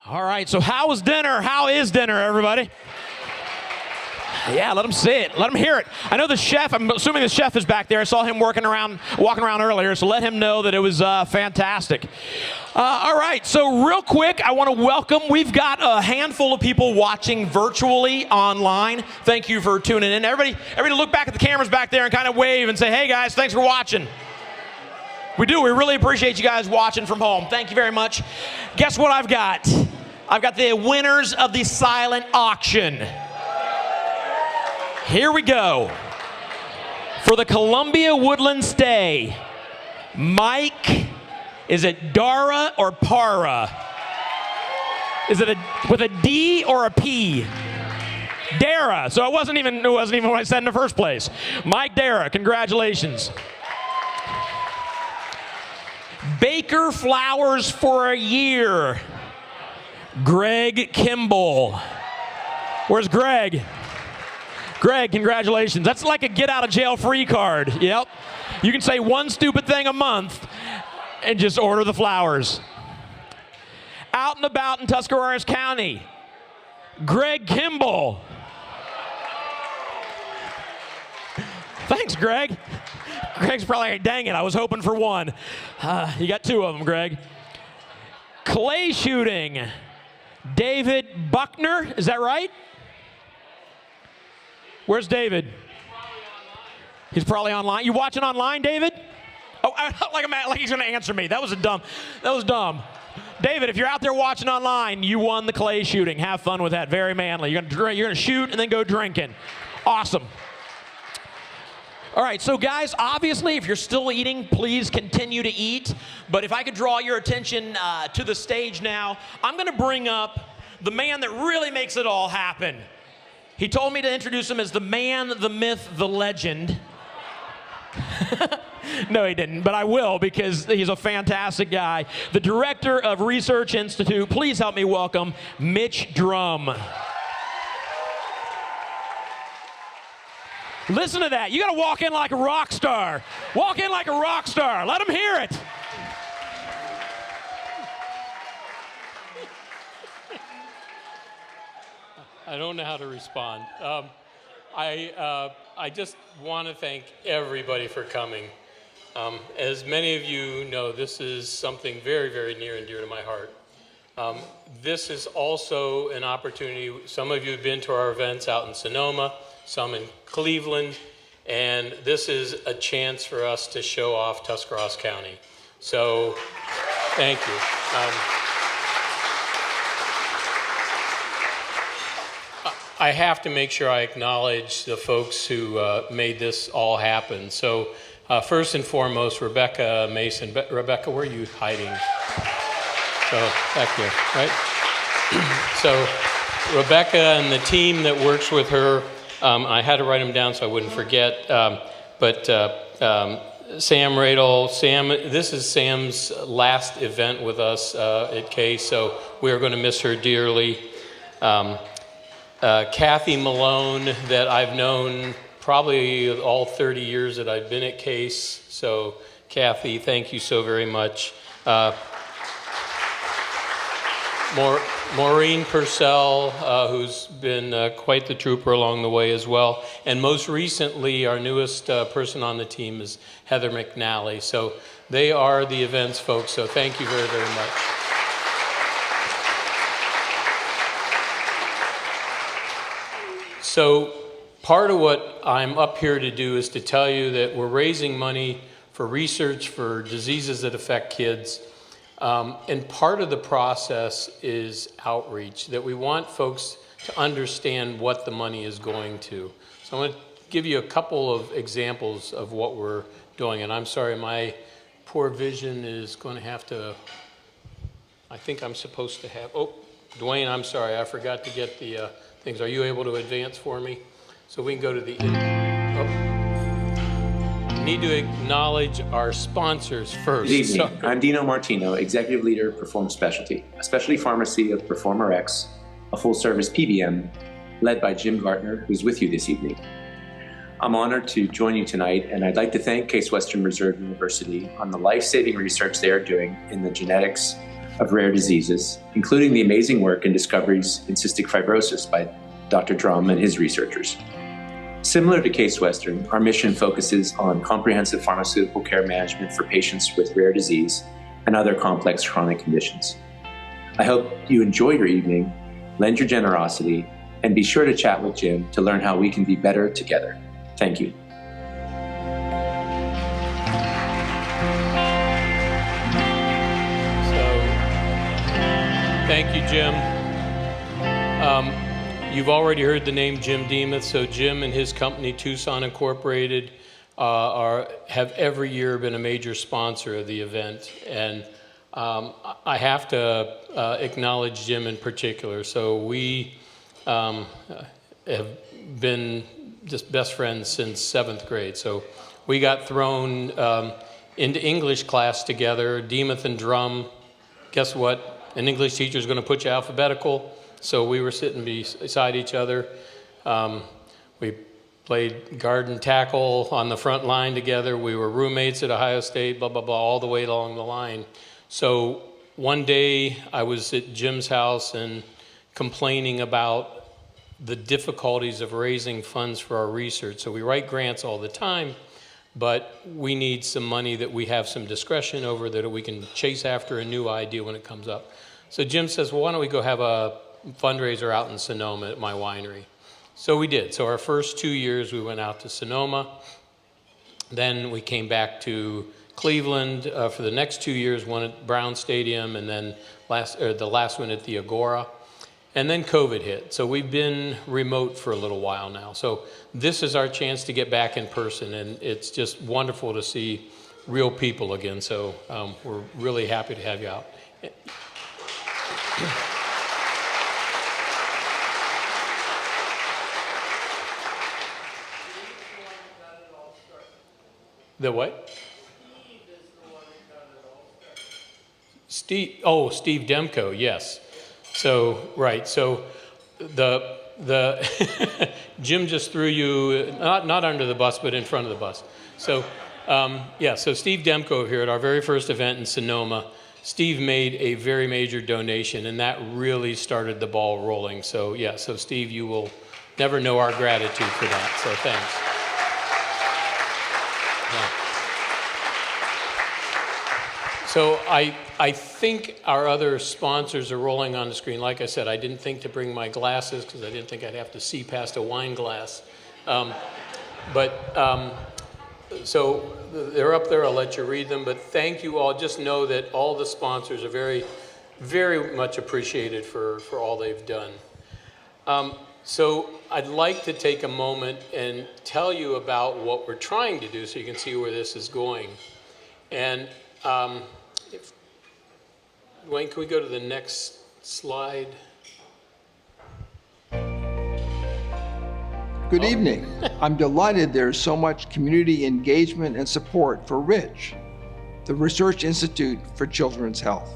All right, so how was dinner? How is dinner, everybody? Yeah, let them see it. Let them hear it. I know the chef, I'm assuming the chef is back there. I saw him walking around earlier, so let him know that it was fantastic. All right, so real quick, I want to welcome, we've got a handful of people watching virtually online. Thank you for tuning in. Everybody look back at the cameras back there and kind of wave and say, hey guys, thanks for watching. We really appreciate you guys watching from home. Thank you very much. Guess what I've got? I've got the winners of the silent auction. Here we go. For the Columbia Woodland Stay, Mike, is it Dara or Para? Is it with a D or a P? Dara. So it wasn't even what I said in the first place. Mike Dara, congratulations. Baker Flowers for a year, Greg Kimball. Where's Greg? Greg, congratulations. That's like a get out of jail free card. Yep. You can say one stupid thing a month and just order the flowers. Out and about in Tuscarawas County, Greg Kimball. Thanks, Greg. Greg's probably like, dang it, I was hoping for one. You got two of them, Greg. Clay shooting, David Buckner, is that right? Where's David? He's probably online. You watching online, David? Oh, like he's gonna answer me. That was dumb. David, if you're out there watching online, you won the clay shooting. Have fun with that. Very manly. You're gonna shoot and then go drinking. Awesome. All right, so guys, obviously, if you're still eating, please continue to eat. But if I could draw your attention to the stage now, I'm going to bring up the man that really makes it all happen. He told me to introduce him as the man, the myth, the legend. No, he didn't, but I will because he's a fantastic guy. The director of Research Institute, please help me welcome Mitch Drum. Listen to that. You got to walk in like a rock star. Walk in like a rock star. Let them hear it. I don't know how to respond. I just want to thank everybody for coming. As many of you know, this is something very, very near and dear to my heart. This is also an opportunity. Some of you have been to our events out in Sonoma, some in Cleveland, and this is a chance for us to show off Tuscarawas County. So, thank you. I have to make sure I acknowledge the folks who made this all happen. So, first and foremost, Rebecca Mason. Rebecca, where are you hiding? So, back here, right? So, Rebecca and the team that works with her, I had to write them down so I wouldn't forget. Sam Radel, this is Sam's last event with us at Case, so we are going to miss her dearly. Kathy Malone, that I've known probably all 30 years that I've been at Case. So, Kathy, thank you so very much. Maureen Purcell, who's been quite the trooper along the way as well. And most recently, our newest person on the team is Heather McNally. So they are the events folks, so thank you very, very much. So part of what I'm up here to do is to tell you that we're raising money for research for diseases that affect kids. And part of the process is outreach, that we want folks to understand what the money is going to. So I'm going to give you a couple of examples of what we're doing. And I'm sorry, my poor vision is going to have to, I think I'm supposed to have, oh, Dwayne, I'm sorry, I forgot to get the things. Are you able to advance for me? So we can go to the, need to acknowledge our sponsors first. Good evening. I'm Dino Martino, Executive Leader of Perform Specialty, a specialty pharmacy of PerformRx, a full-service PBM, led by Jim Gartner, who's with you this evening. I'm honored to join you tonight, and I'd like to thank Case Western Reserve University on the life-saving research they are doing in the genetics of rare diseases, including the amazing work and discoveries in cystic fibrosis by Dr. Drum and his researchers. Similar to Case Western, our mission focuses on comprehensive pharmaceutical care management for patients with rare disease and other complex chronic conditions. I hope you enjoy your evening, lend your generosity, and be sure to chat with Jim to learn how we can be better together. Thank you. Thank you, Jim. You've already heard the name Jim Demuth. So Jim and his company, Tucson Incorporated, have every year been a major sponsor of the event. And I have to acknowledge Jim in particular. So we have been just best friends since 7th grade. So we got thrown into English class together, Demuth and Drum. Guess what? An English teacher is going to put you alphabetical, so we were sitting beside each other. We played guard and tackle on the front line together. We were roommates at Ohio State, blah, blah, blah, all the way along the line. So one day I was at Jim's house and complaining about the difficulties of raising funds for our research. So we write grants all the time, but we need some money that we have some discretion over, that we can chase after a new idea when it comes up. So Jim says, well, why don't we go have a fundraiser out in Sonoma at my winery? So we did. So our first 2 years we went out to Sonoma. Then we came back to Cleveland for the next 2 years, one at Brown Stadium, and then the last one at the Agora. And then COVID hit. So we've been remote for a little while now. So this is our chance to get back in person, and it's just wonderful to see real people again. So we're really happy to have you out. The what? Steve Demko, yes. So, right, so the Jim just threw you, not under the bus, but in front of the bus. So, so Steve Demko here at our very first event in Sonoma, Steve made a very major donation, and that really started the ball rolling. So, so Steve, you will never know our gratitude for that, so thanks. So I think our other sponsors are rolling on the screen. Like I said, I didn't think to bring my glasses because I didn't think I'd have to see past a wine glass. So they're up there. I'll let you read them. But thank you all. Just know that all the sponsors are very, very much appreciated for all they've done. So I'd like to take a moment and tell you about what we're trying to do so you can see where this is going. And Wayne, can we go to the next slide? Good evening. I'm delighted there's so much community engagement and support for RICH, the Research Institute for Children's Health.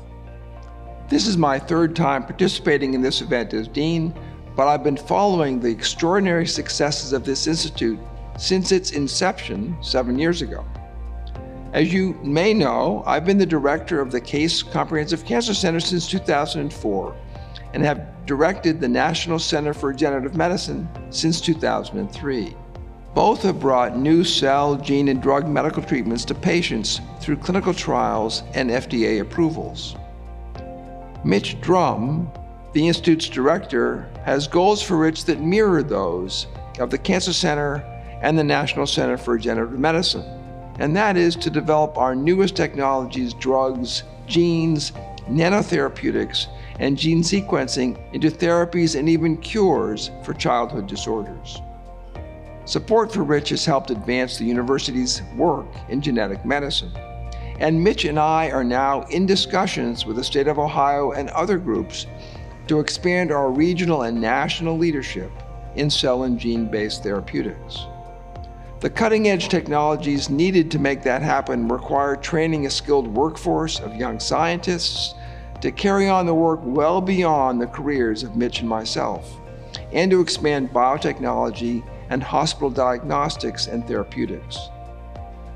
This is my third time participating in this event as dean, but I've been following the extraordinary successes of this institute since its inception 7 years ago. As you may know, I've been the director of the Case Comprehensive Cancer Center since 2004 and have directed the National Center for Regenerative Medicine since 2003. Both have brought new cell, gene, and drug medical treatments to patients through clinical trials and FDA approvals. Mitch Drum, the Institute's director, has goals for RICH that mirror those of the Cancer Center and the National Center for Regenerative Medicine. And that is to develop our newest technologies, drugs, genes, nanotherapeutics, and gene sequencing into therapies and even cures for childhood disorders. Support for RICH has helped advance the university's work in genetic medicine. And Mitch and I are now in discussions with the state of Ohio and other groups to expand our regional and national leadership in cell and gene-based therapeutics. The cutting-edge technologies needed to make that happen require training a skilled workforce of young scientists to carry on the work well beyond the careers of Mitch and myself, and to expand biotechnology and hospital diagnostics and therapeutics.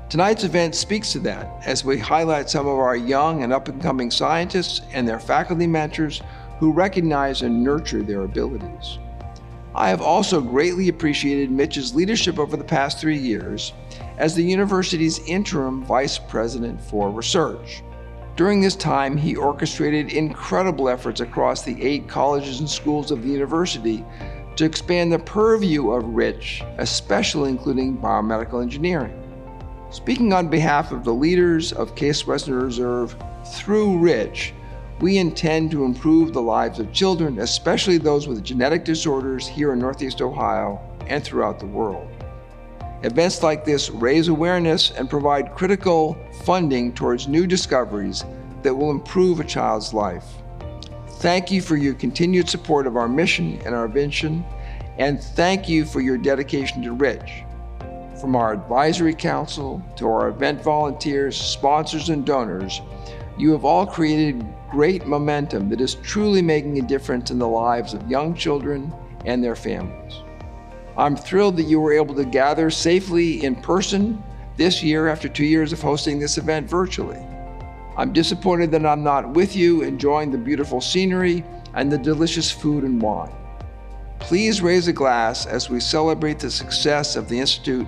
Tonight's event speaks to that as we highlight some of our young and up-and-coming scientists and their faculty mentors who recognize and nurture their abilities. I have also greatly appreciated Mitch's leadership over the past 3 years as the university's interim vice president for research. During this time, he orchestrated incredible efforts across the 8 colleges and schools of the university to expand the purview of RICH, especially including biomedical engineering. Speaking on behalf of the leaders of Case Western Reserve, through RICH, we intend to improve the lives of children, especially those with genetic disorders here in Northeast Ohio and throughout the world. Events like this raise awareness and provide critical funding towards new discoveries that will improve a child's life. Thank you for your continued support of our mission and our vision, and thank you for your dedication to RICH. From our advisory council to our event volunteers, sponsors, and donors, you have all created great momentum that is truly making a difference in the lives of young children and their families. I'm thrilled that you were able to gather safely in person this year after 2 years of hosting this event virtually. I'm disappointed that I'm not with you enjoying the beautiful scenery and the delicious food and wine. Please raise a glass as we celebrate the success of the Institute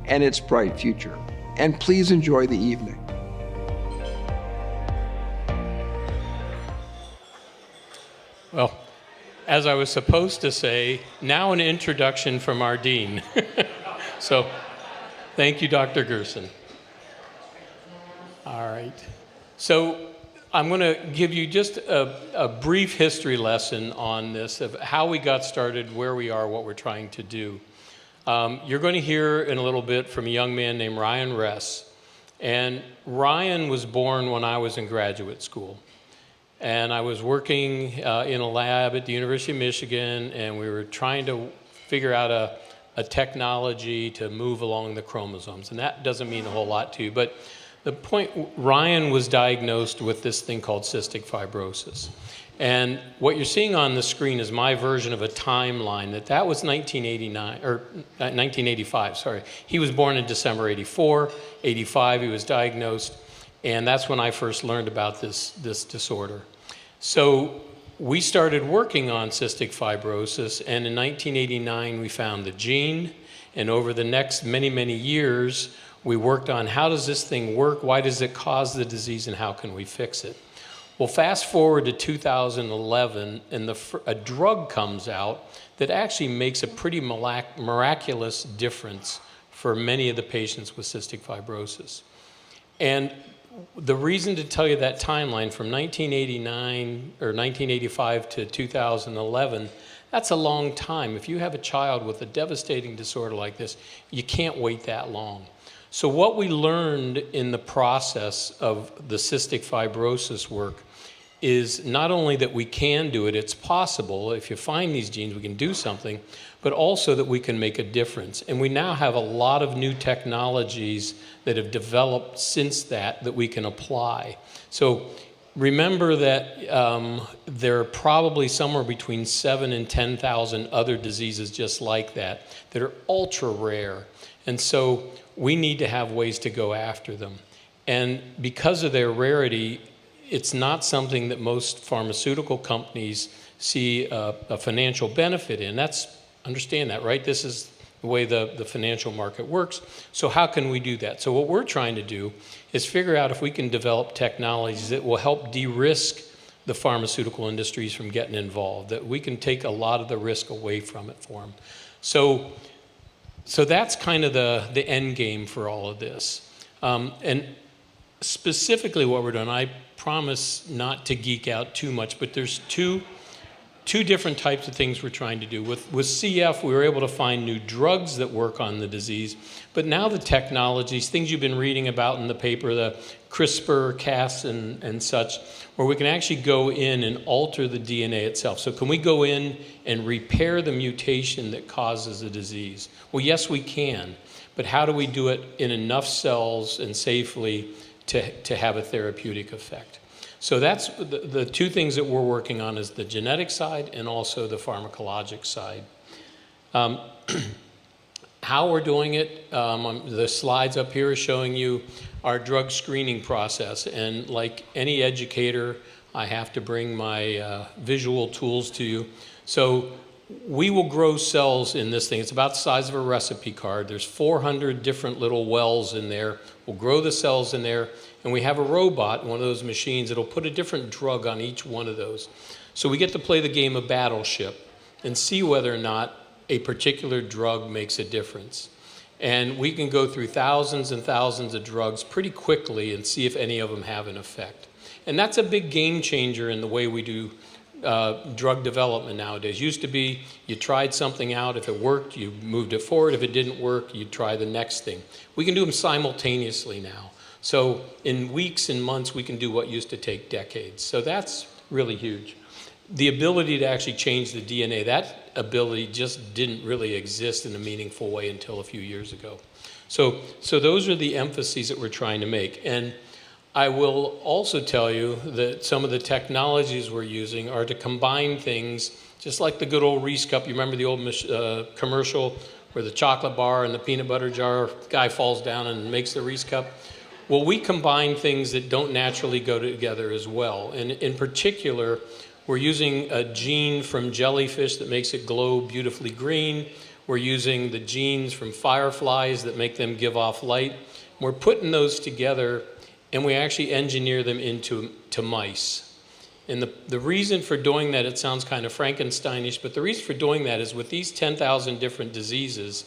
and its bright future. And please enjoy the evening. Well, as I was supposed to say, now an introduction from our dean. So, thank you, Dr. Gerson. All right. So, I'm going to give you just a brief history lesson on this, of how we got started, where we are, what we're trying to do. You're going to hear in a little bit from a young man named Ryan Ress. And Ryan was born when I was in graduate school. And I was working in a lab at the University of Michigan, and we were trying to figure out a technology to move along the chromosomes. And that doesn't mean a whole lot to you, but the point, Ryan was diagnosed with this thing called cystic fibrosis. And what you're seeing on the screen is my version of a timeline. That was 1985, sorry. He was born in December 84, 85 he was diagnosed, and that's when I first learned about this disorder. So we started working on cystic fibrosis, and in 1989 we found the gene, and over the next many, many years we worked on how does this thing work, why does it cause the disease, and how can we fix it? Well, fast forward to 2011, and a drug comes out that actually makes a pretty miraculous difference for many of the patients with cystic fibrosis. And the reason to tell you that timeline from 1989 or 1985 to 2011, that's a long time. If you have a child with a devastating disorder like this, you can't wait that long. So what we learned in the process of the cystic fibrosis work is not only that we can do it, it's possible. If you find these genes, we can do something, but also that we can make a difference. And we now have a lot of new technologies that have developed since that we can apply. So remember that there are probably somewhere between 7,000 and 10,000 other diseases just like that are ultra rare. And so we need to have ways to go after them. And because of their rarity, it's not something that most pharmaceutical companies see a financial benefit in. Understand that, right? This is the way the financial market works. So how can we do that? So what we're trying to do is figure out if we can develop technologies that will help de-risk the pharmaceutical industries from getting involved, that we can take a lot of the risk away from it for them. So that's kind of the end game for all of this. And specifically what we're doing, I promise not to geek out too much, but there's two different types of things we're trying to do. With CF, we were able to find new drugs that work on the disease, but now the technologies, things you've been reading about in the paper, the CRISPR, Cas, and such, where we can actually go in and alter the DNA itself. So can we go in and repair the mutation that causes the disease? Well, yes, we can, but how do we do it in enough cells and safely to have a therapeutic effect? So that's the two things that we're working on, is the genetic side and also the pharmacologic side. How we're doing it, the slides up here are showing you our drug screening process. And like any educator, I have to bring my visual tools to you. So we will grow cells in this thing. It's about the size of a recipe card. There's 400 different little wells in there. We'll grow the cells in there, and we have a robot, one of those machines, that'll put a different drug on each one of those. So we get to play the game of Battleship and see whether or not a particular drug makes a difference. And we can go through thousands and thousands of drugs pretty quickly and see if any of them have an effect. And that's a big game changer in the way we do drug development nowadays. Used to be you tried something out, if it worked, you moved it forward. If it didn't work, you'd try the next thing. We can do them simultaneously now. So in weeks and months, we can do what used to take decades. So that's really huge. The ability to actually change the DNA, that ability just didn't really exist in a meaningful way until a few years ago. So those are the emphases that we're trying to make. And I will also tell you that some of the technologies we're using are to combine things, just like the good old Reese cup. You remember the old commercial where the chocolate bar and the peanut butter jar, guy falls down and makes the Reese cup? Well, we combine things that don't naturally go together as well. And in particular, we're using a gene from jellyfish that makes it glow beautifully green. We're using the genes from fireflies that make them give off light. We're putting those together, and we actually engineer them into mice. And the reason for doing that, it sounds kind of Frankensteinish, but the reason for doing that is with these 10,000 different diseases,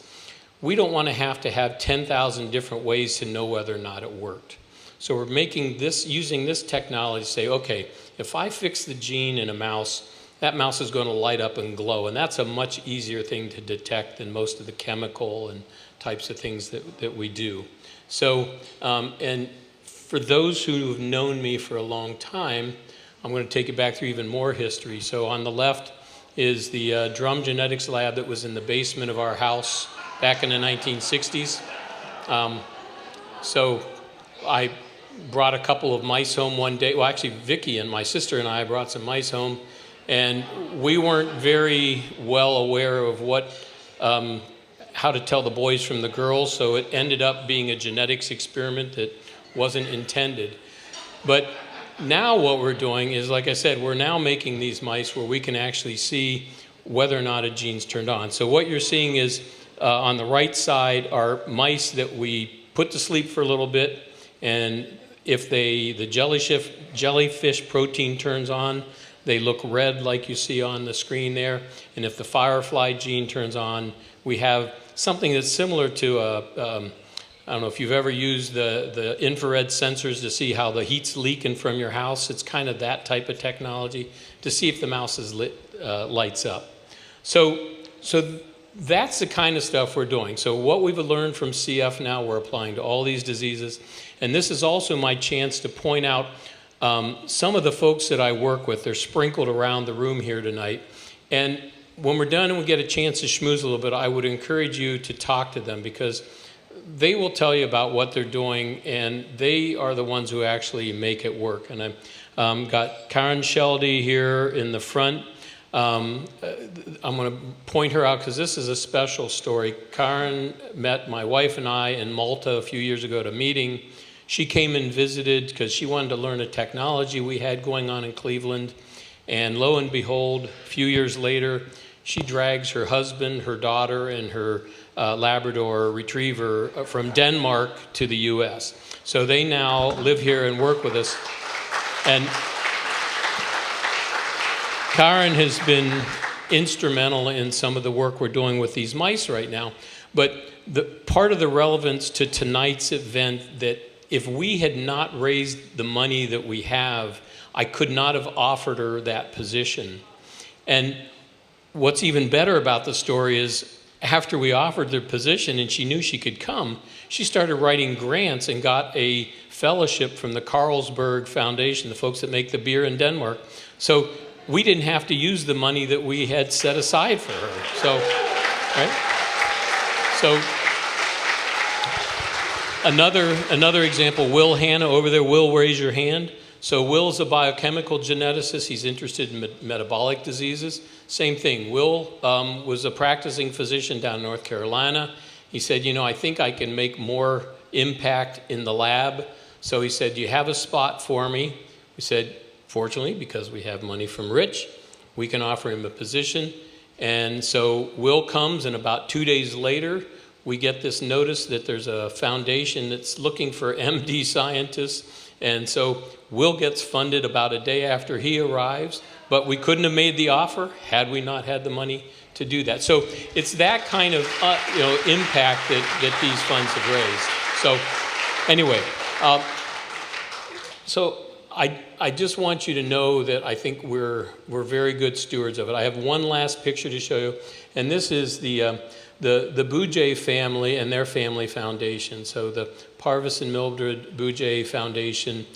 we don't want to have 10,000 different ways to know whether or not it worked. So we're making this, using this technology to say, okay, if I fix the gene in a mouse, that mouse is going to light up and glow. And that's a much easier thing to detect than most of the chemical and types of things that we do. So, and for those who have known me for a long time, I'm going to take it back through even more history. So on the left is the drum genetics lab that was in the basement of our house back in the 1960s. So I brought a couple of mice home one day. Well, actually, Vicki and my sister and I brought some mice home, and we weren't very well aware of how to tell the boys from the girls, so it ended up being a genetics experiment that wasn't intended. But now what we're doing is, like I said, we're now making these mice where we can actually see whether or not a gene's turned on. So what you're seeing is, on the right side are mice that we put to sleep for a little bit, and if the jellyfish protein turns on, they look red like you see on the screen there. And if the firefly gene turns on, we have something that's similar to I don't know if you've ever used the infrared sensors to see how the heat's leaking from your house. It's kind of that type of technology to see if the mouse is lights up. So that's the kind of stuff we're doing. So what we've learned from CF now, we're applying to all these diseases. And this is also my chance to point out some of the folks that I work with. They're sprinkled around the room here tonight. And when we're done and we get a chance to schmooze a little bit, I would encourage you to talk to them, because they will tell you about what they're doing, and they are the ones who actually make it work. And I've got Karen Sheldy here in the front. I'm going to point her out because this is a special story. Karen met my wife and I in Malta a few years ago at a meeting. She came and visited because she wanted to learn a technology we had going on in Cleveland. And lo and behold, a few years later, she drags her husband, her daughter, and her Labrador retriever from Denmark to the U.S. So they now live here and work with us. And Karen has been instrumental in some of the work we're doing with these mice right now. But part of the relevance to tonight's event, that if we had not raised the money that we have, I could not have offered her that position. And what's even better about the story is, after we offered the position and she knew she could come, she started writing grants and got a fellowship from the Carlsberg Foundation, the folks that make the beer in Denmark. So we didn't have to use the money that we had set aside for her. So, right? So another example, Will Hanna over there. Will, raise your hand. So Will's a biochemical geneticist. He's interested in metabolic diseases. Same thing. Will was a practicing physician down in North Carolina. He said, I think I can make more impact in the lab. So he said, do you have a spot for me? We said, fortunately, because we have money from Rich, we can offer him a position. And so Will comes, and about 2 days later, we get this notice that there's a foundation that's looking for MD scientists. And so Will gets funded about a day after he arrives, but we couldn't have made the offer had we not had the money to do that. So it's that kind of impact that these funds have raised. So anyway, so I just want you to know that I think we're very good stewards of it. I have one last picture to show you, and this is the Bougé family and their family foundation. So the Parvis and Mildred Bougé Foundation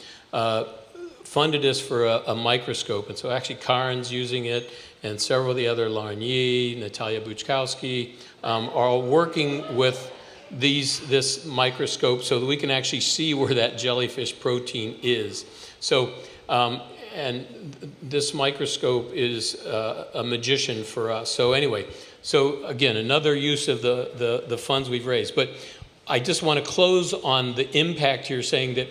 funded us for a microscope, and so actually Karen's using it, and several of the other, Lauren Yee, Natalia Buchkowski, are all working with this microscope so that we can actually see where that jellyfish protein is. So, and this microscope is a magician for us. So anyway, so again, another use of the funds we've raised. But I just want to close on the impact here, saying that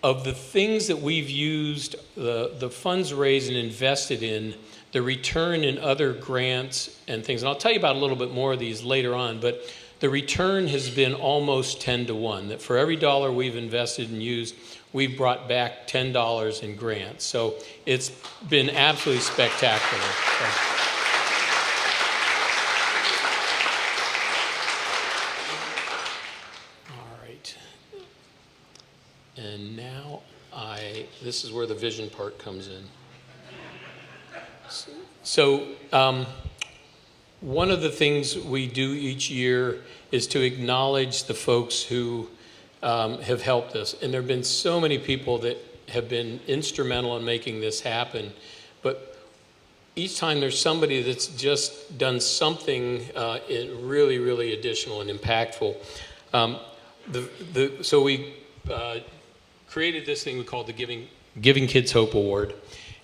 of the things that we've used, the funds raised and invested in, the return in other grants and things, and I'll tell you about a little bit more of these later on, but the return has been almost 10 to 1, that for every dollar we've invested and used, we've brought back $10 in grants. So it's been absolutely spectacular. All right. And now this is where the vision part comes in. So one of the things we do each year is to acknowledge the folks who have helped us. And there have been so many people that have been instrumental in making this happen. But each time there's somebody that's just done something really, really additional and impactful. So we created this thing we called the Giving Kids Hope Award.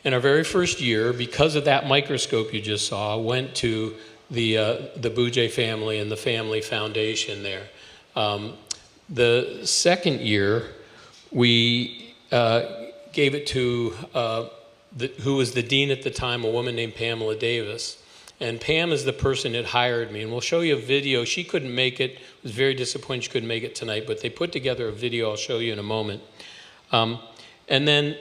And our very first year, because of that microscope you just saw, went to the Bougé family and the family foundation there. The second year, we gave it to who was the dean at the time, a woman named Pamela Davis. And Pam is the person that hired me. And we'll show you a video. She couldn't make it. Was very disappointed she couldn't make it tonight, but they put together a video I'll show you in a moment. And then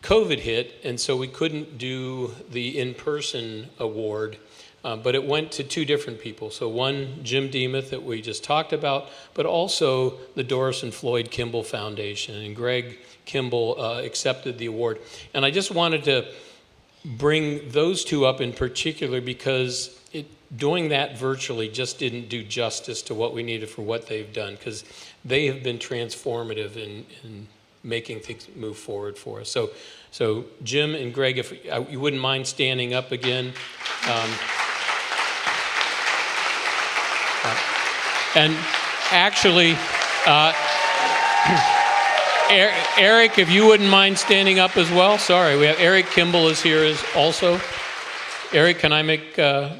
COVID hit, and so we couldn't do the in-person award, but it went to two different people. So one, Jim Demuth, that we just talked about, but also the Doris and Floyd Kimball Foundation, and Greg Kimball accepted the award. And I just wanted to bring those two up in particular because doing that virtually just didn't do justice to what we needed for what they've done, because they have been transformative in making things move forward for us. So Jim and Greg, if you wouldn't mind standing up again. And actually, Eric, if you wouldn't mind standing up as well. Sorry, we have Eric Kimball is here as also. Eric, can I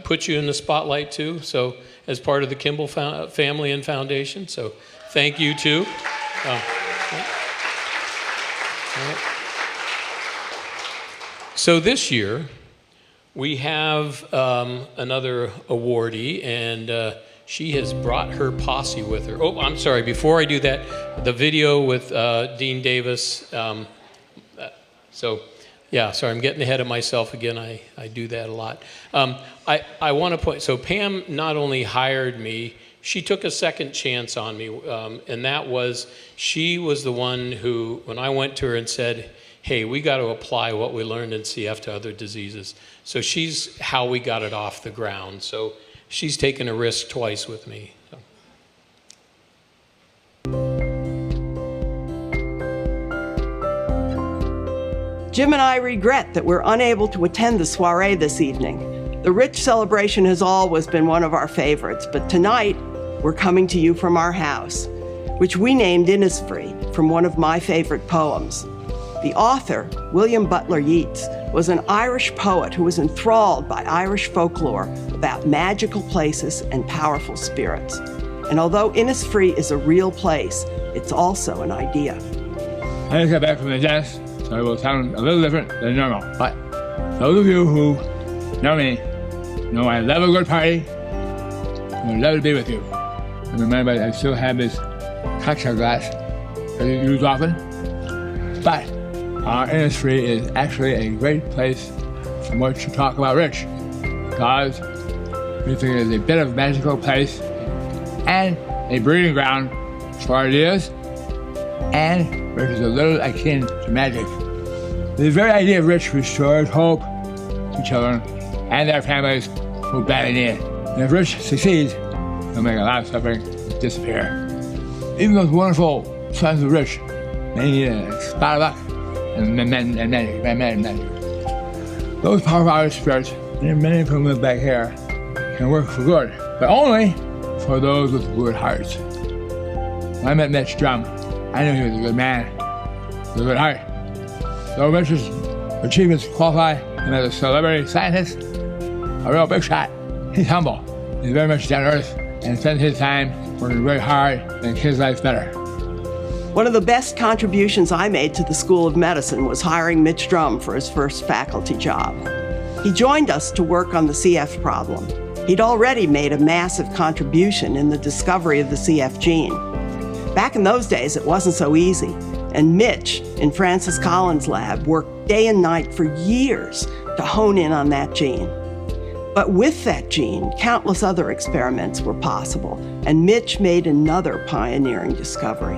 put you in the spotlight too? So as part of the Kimball family and foundation. So thank you too. So this year, we have another awardee, and she has brought her posse with her. Oh, I'm sorry, before I do that, the video with Dean Davis. Sorry, I'm getting ahead of myself again. I do that a lot. I want to point, so Pam not only hired me, she took a second chance on me, and that was, she was the one who, when I went to her and said, hey, we got to apply what we learned in CF to other diseases. So she's how we got it off the ground. So she's taken a risk twice with me. So. Jim and I regret that we're unable to attend the soiree this evening. The Rich celebration has always been one of our favorites, but tonight we're coming to you from our house, which we named Innisfree from one of my favorite poems. The author, William Butler Yeats, was an Irish poet who was enthralled by Irish folklore about magical places and powerful spirits. And although Innisfree is a real place, it's also an idea. I just got back from the dentist, so it will sound a little different than normal. But those of you who know me know I love a good party. I would love to be with you. And remember, I still have this cocktail glass that I use often. But our Innisfree is actually a great place from which to talk about Rich. Because we think it is a bit of a magical place and a breeding ground for ideas, and Rich is a little akin to magic. The very idea of Rich restores hope to children and their families who badly need it. And if Rich succeeds, he'll make a lot of suffering disappear. Even those wonderful sons of Rich may need a spot of luck and magic. Those powerful artist spirits, and many of whom live back here, can work for good, but only for those with good hearts. When I met Mitch Drum, I knew he was a good man, with a good heart. Though Mitch's achievements qualify him as a celebrity scientist, a real big shot, he's humble. He's very much down to earth and spends his time working very hard to make his life better. One of the best contributions I made to the School of Medicine was hiring Mitch Drum for his first faculty job. He joined us to work on the CF problem. He'd already made a massive contribution in the discovery of the CF gene. Back in those days, it wasn't so easy, and Mitch, in Francis Collins' lab, worked day and night for years to hone in on that gene. But with that gene, countless other experiments were possible, and Mitch made another pioneering discovery.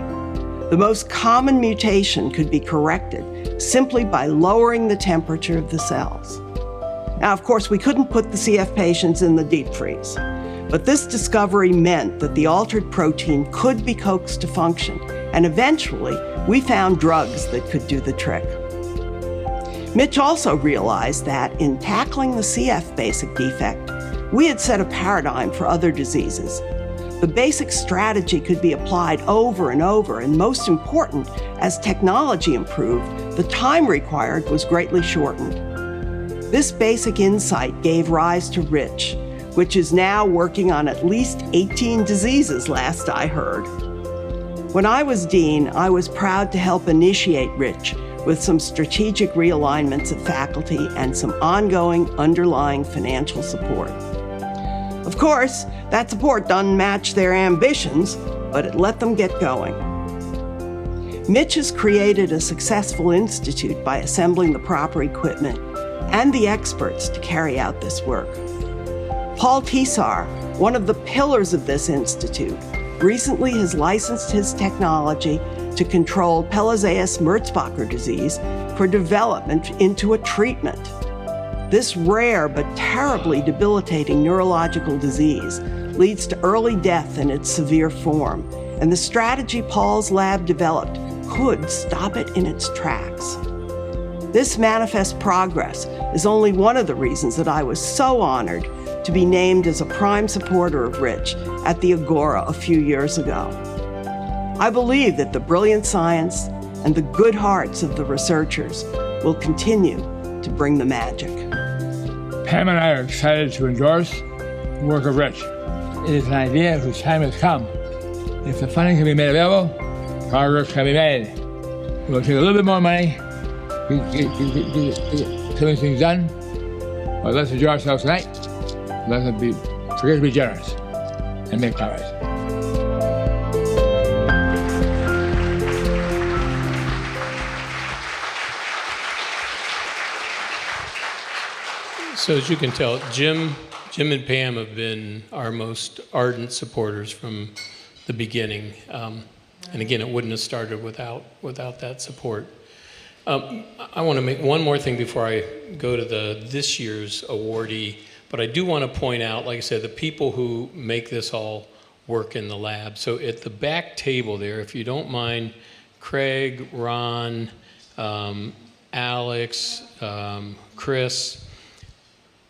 The most common mutation could be corrected simply by lowering the temperature of the cells. Now, of course, we couldn't put the CF patients in the deep freeze, but this discovery meant that the altered protein could be coaxed to function, and eventually, we found drugs that could do the trick. Mitch also realized that in tackling the CF basic defect, we had set a paradigm for other diseases. The basic strategy could be applied over and over, and most important, as technology improved, the time required was greatly shortened. This basic insight gave rise to Rich, which is now working on at least 18 diseases, last I heard. When I was dean, I was proud to help initiate Rich with some strategic realignments of faculty and some ongoing underlying financial support. Of course, that support doesn't match their ambitions, but it let them get going. Mitch has created a successful institute by assembling the proper equipment and the experts to carry out this work. Paul Tisar, one of the pillars of this institute, recently has licensed his technology to control Pelizaeus-Merzbacher disease for development into a treatment. This rare but terribly debilitating neurological disease leads to early death in its severe form, and the strategy Paul's lab developed could stop it in its tracks. This manifest progress is only one of the reasons that I was so honored to be named as a prime supporter of Rich at the Agora a few years ago. I believe that the brilliant science and the good hearts of the researchers will continue to bring the magic. Pam and I are excited to endorse the work of Rich. It is an idea whose time has come. If the funding can be made available, progress can be made. It will take a little bit more money to get some things done, but let's enjoy ourselves tonight. Let's forget to be generous and make progress. So as you can tell, Jim and Pam have been our most ardent supporters from the beginning. And again, it wouldn't have started without that support. I want to make one more thing before I go to this year's awardee, but I do want to point out, like I said, the people who make this all work in the lab. So at the back table there, if you don't mind, Craig, Ron, Alex, Chris,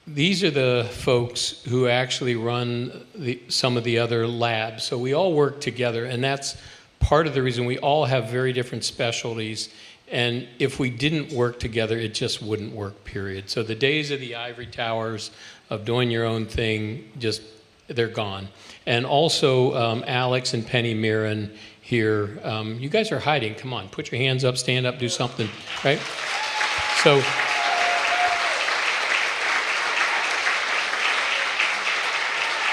these are the folks who actually run some of the other labs. So we all work together, and that's part of the reason we all have very different specialties. And if we didn't work together, it just wouldn't work, period. So the days of the ivory towers, of doing your own thing, just they're gone. And also Alex and Penny Mirren here. You guys are hiding. Come on, put your hands up, stand up, do something, right? So.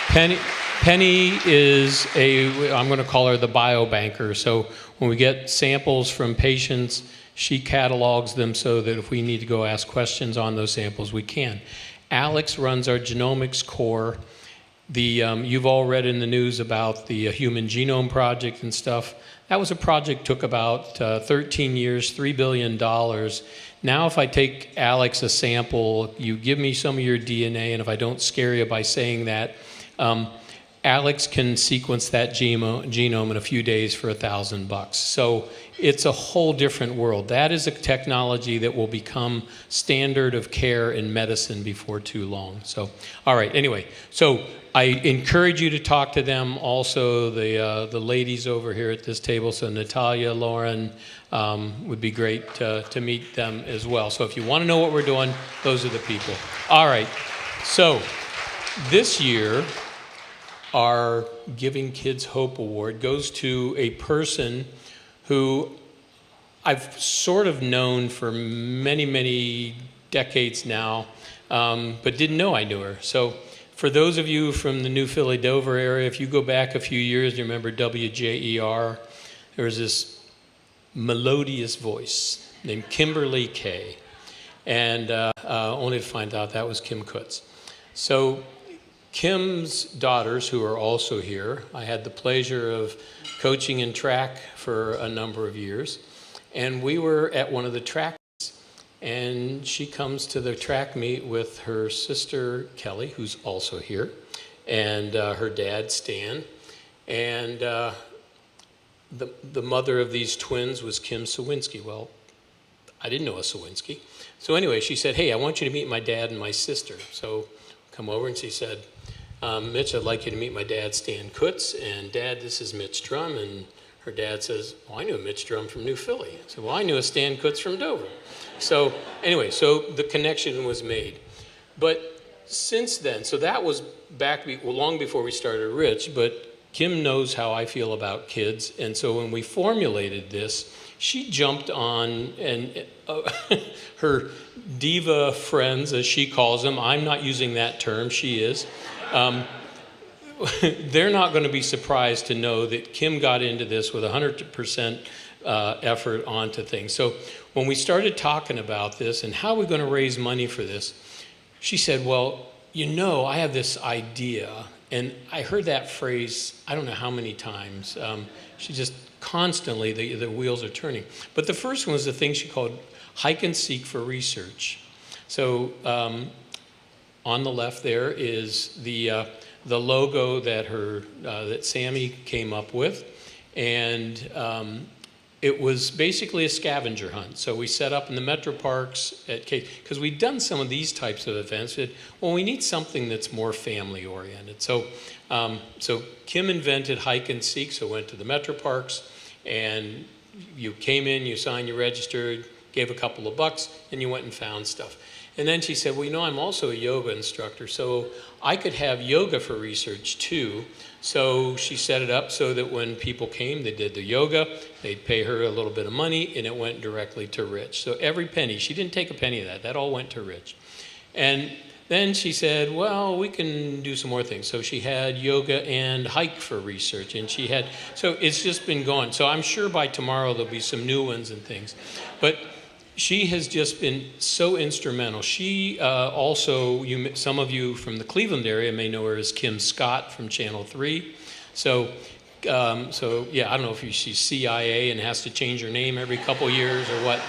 Penny is I'm going to call her the biobanker. So when we get samples from patients, she catalogs them so that if we need to go ask questions on those samples, we can. Alex runs our genomics core. You've all read in the news about the Human Genome Project and stuff. That was a project took about 13 years, $3 billion. Now if I take Alex a sample, you give me some of your DNA, and if I don't scare you by saying that, Alex can sequence that genome in a few days for $1,000. So it's a whole different world. That is a technology that will become standard of care in medicine before too long. So, all right, anyway, so I encourage you to talk to them. Also, the ladies over here at this table, so Natalia, Lauren, would be great to meet them as well. So if you want to know what we're doing, those are the people. All right, so this year, our Giving Kids Hope Award goes to a person who I've sort of known for many, many decades now, but didn't know I knew her. So for those of you from the New Philly Dover area, if you go back a few years, you remember WJER, there was this melodious voice named Kimberly Kay, and only to find out that was Kim Kutz. So Kim's daughters, who are also here, I had the pleasure of coaching in track for a number of years, and we were at one of the track meets, and she comes to the track meet with her sister Kelly, who's also here, and her dad Stan, and the mother of these twins was Kim Sawinski. Well, I didn't know a Sawinski. So anyway, she said, hey, I want you to meet my dad and my sister. So come over, and she said, Mitch, I'd like you to meet my dad, Stan Kutz, and Dad, this is Mitch Drum. And her dad says, well, I knew a Mitch Drum from New Philly. I said, well, I knew a Stan Kutz from Dover. So anyway, so the connection was made. But since then, so that was back long before we started Rich, but Kim knows how I feel about kids. And so when we formulated this, she jumped on, and her diva friends, as she calls them, I'm not using that term, she is, they're not going to be surprised to know that Kim got into this with 100% effort onto things. So when we started talking about this and how we're going to raise money for this, she said, well, you know, I have this idea. And I heard that phrase, I don't know how many times. She just constantly, the wheels are turning. But the first one was the thing she called Hike and Seek for Research. So on the left there is the logo that that Sammy came up with, and it was basically a scavenger hunt. So we set up in the metro parks at because we'd done some of these types of events. Well, we need something that's more family oriented. So so Kim invented Hike and Seek. So went to the metro parks, and you came in, you signed, you registered, gave a couple of bucks, and you went and found stuff. And then she said, well, you know, I'm also a yoga instructor, so I could have yoga for research too. So she set it up so that when people came, they did the yoga, they'd pay her a little bit of money, and it went directly to Rich. So every penny, she didn't take a penny of that all went to Rich. And then she said, well, we can do some more things. So she had yoga and hike for research, and so it's just been going. So I'm sure by tomorrow there'll be some new ones and things. But she has just been so instrumental. She also, some of you from the Cleveland area may know her as Kim Scott from Channel 3. So yeah, I don't know if she's CIA and has to change her name every couple years or what,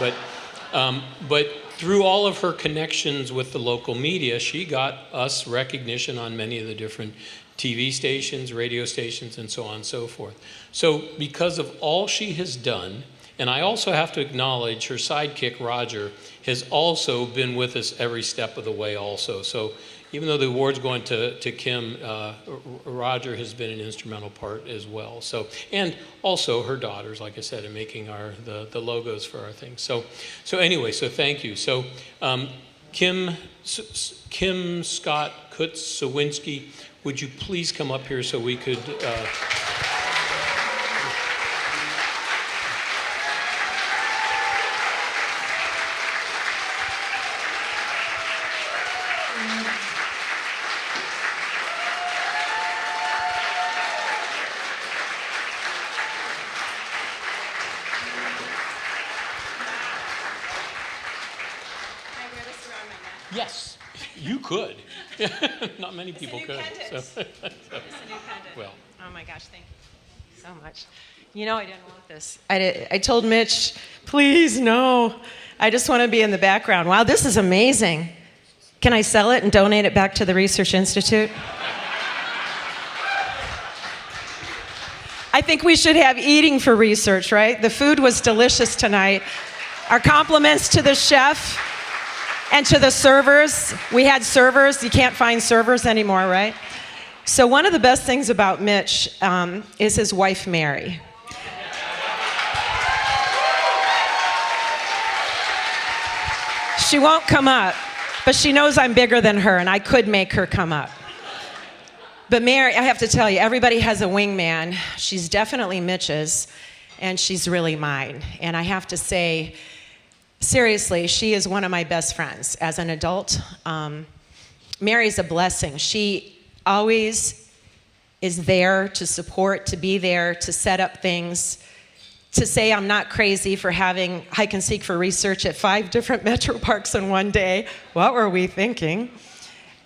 but through all of her connections with the local media, she got us recognition on many of the different TV stations, radio stations, and so on and so forth. So because of all she has done, and I also have to acknowledge her sidekick, Roger, has also been with us every step of the way also. So even though the award's going to Kim, Roger has been an instrumental part as well. So, and also her daughters, like I said, in making the logos for our things. So anyway, so thank you. So Kim Scott Kutz-Sawinski, would you please come up here so we could... Yes, you could. Not many people could. So. Well. Oh my gosh, thank you so much. You know I didn't want this. I told Mitch, please, no. I just want to be in the background. Wow, this is amazing. Can I sell it and donate it back to the Research Institute? I think we should have eating for research, right? The food was delicious tonight. Our compliments to the chef and to the servers. We had servers. You can't find servers anymore, right? So one of the best things about Mitch is his wife, Mary. She won't come up, but she knows I'm bigger than her, and I could make her come up. But Mary, I have to tell you, everybody has a wingman. She's definitely Mitch's, and she's really mine. And I have to say, seriously, she is one of my best friends as an adult. Mary's a blessing. She always is there to support, to be there, to set up things, to say I'm not crazy for having hike and seek for research at 5 different metro parks in one day. What were we thinking?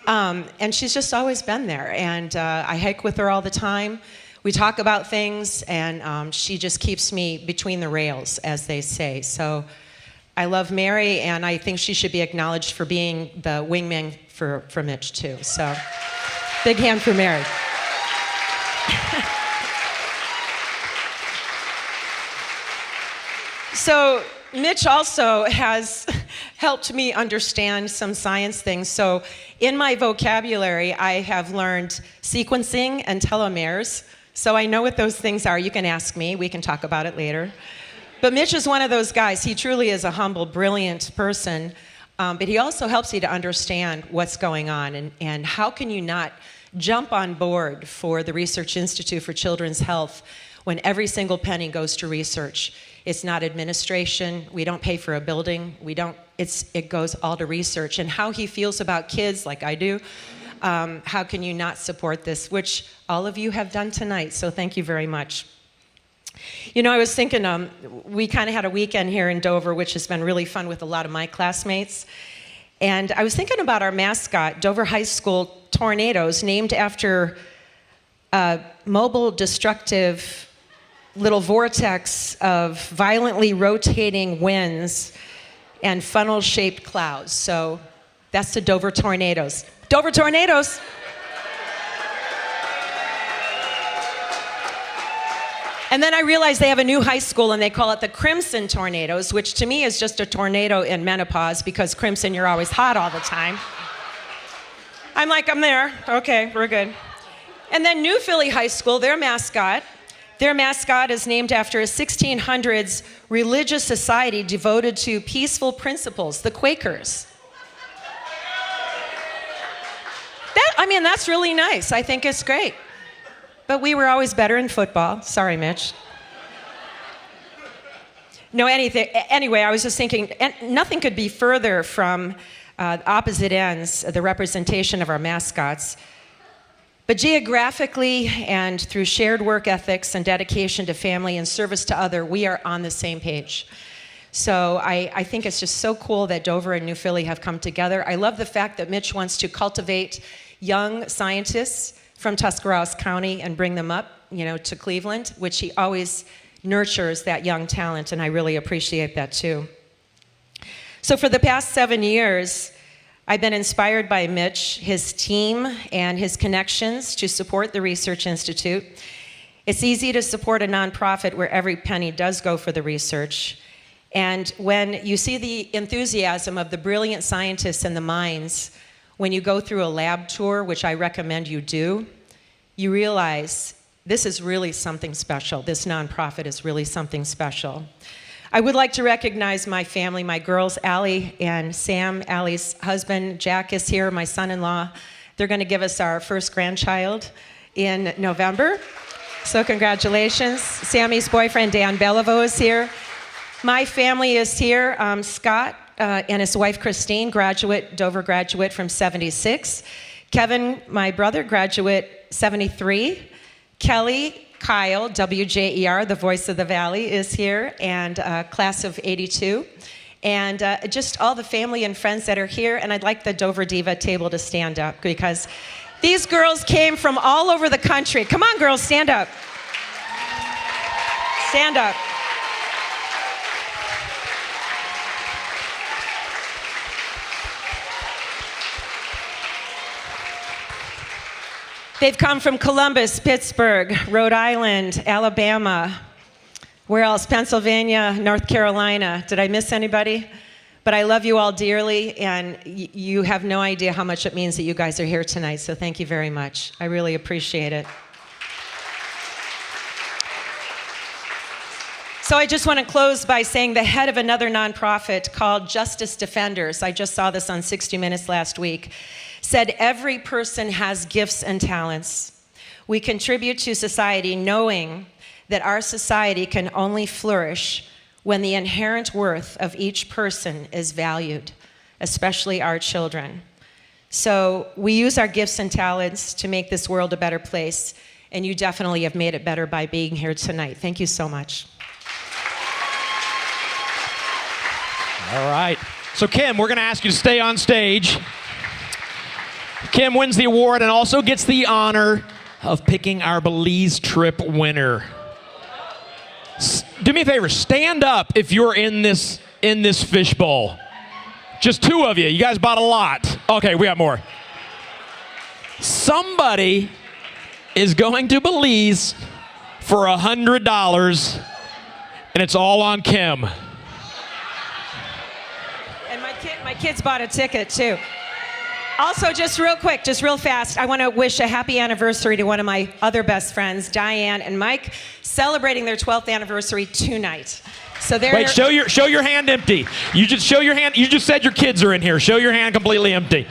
And she's just always been there. And I hike with her all the time. We talk about things, and she just keeps me between the rails, as they say. So I love Mary, and I think she should be acknowledged for being the wingman for Mitch, too. So big hand for Mary. So Mitch also has helped me understand some science things. So in my vocabulary, I have learned sequencing and telomeres. So I know what those things are. You can ask me. We can talk about it later. But Mitch is one of those guys. He truly is a humble, brilliant person. But he also helps you to understand what's going on. And how can you not jump on board for the Research Institute for Children's Health when every single penny goes to research? It's not administration. We don't pay for a building. It goes all to research. And how he feels about kids, like I do, how can you not support this, which all of you have done tonight. So thank you very much. You know, I was thinking, we kind of had a weekend here in Dover, which has been really fun with a lot of my classmates. And I was thinking about our mascot, Dover High School Tornadoes, named after a mobile, destructive little vortex of violently rotating winds and funnel-shaped clouds. So that's the Dover Tornadoes. Dover Tornadoes! And then I realized they have a new high school and they call it the Crimson Tornadoes, which to me is just a tornado in menopause because crimson, you're always hot all the time. I'm like, I'm there. Okay, we're good. And then New Philly High School, their mascot is named after a 1600s religious society devoted to peaceful principles, the Quakers. That's really nice. I think it's great. But we were always better in football. Sorry, Mitch. Anyway, I was just thinking, and nothing could be further from opposite ends, the representation of our mascots. But geographically and through shared work ethics and dedication to family and service to other, we are on the same page. So I think it's just so cool that Dover and New Philly have come together. I love the fact that Mitch wants to cultivate young scientists from Tuscarawas County and bring them up, to Cleveland, which he always nurtures that young talent, and I really appreciate that too. So for the past 7 years, I've been inspired by Mitch, his team, and his connections to support the Research Institute. It's easy to support a nonprofit where every penny does go for the research. And when you see the enthusiasm of the brilliant scientists and the minds, when you go through a lab tour, which I recommend you do, you realize this is really something special. This nonprofit is really something special. I would like to recognize my family, my girls, Allie and Sam. Allie's husband, Jack, is here, my son-in-law. They're going to give us our first grandchild in November. So congratulations. Sammy's boyfriend, Dan Beliveau, is here. My family is here. Scott and his wife, Christine, Dover graduate from 76. Kevin, my brother, graduate 73. Kelly, Kyle, WJER, the voice of the Valley, is here, and class of 82. And just all the family and friends that are here. And I'd like the Dover Diva table to stand up because these girls came from all over the country. Come on, girls, stand up. Stand up. They've come from Columbus, Pittsburgh, Rhode Island, Alabama, where else? Pennsylvania, North Carolina. Did I miss anybody? But I love you all dearly, and you have no idea how much it means that you guys are here tonight, so thank you very much. I really appreciate it. So I just want to close by saying the head of another nonprofit called Justice Defenders, I just saw this on 60 Minutes last week, said every person has gifts and talents. We contribute to society knowing that our society can only flourish when the inherent worth of each person is valued, especially our children. So we use our gifts and talents to make this world a better place, and you definitely have made it better by being here tonight. Thank you so much. All right. So Kim, we're going to ask you to stay on stage. Kim wins the award and also gets the honor of picking our Belize trip winner. Do me a favor, stand up if you're in this fishbowl. Just two of you. You guys bought a lot. Okay, we got more. Somebody is going to Belize for $100, and it's all on Kim. And my kids bought a ticket too. Also, just real quick, just real fast, I want to wish a happy anniversary to one of my other best friends, Diane and Mike, celebrating their 12th anniversary tonight. So they're Wait, show your hand empty. You just show your hand. You just said your kids are in here. Show your hand completely empty.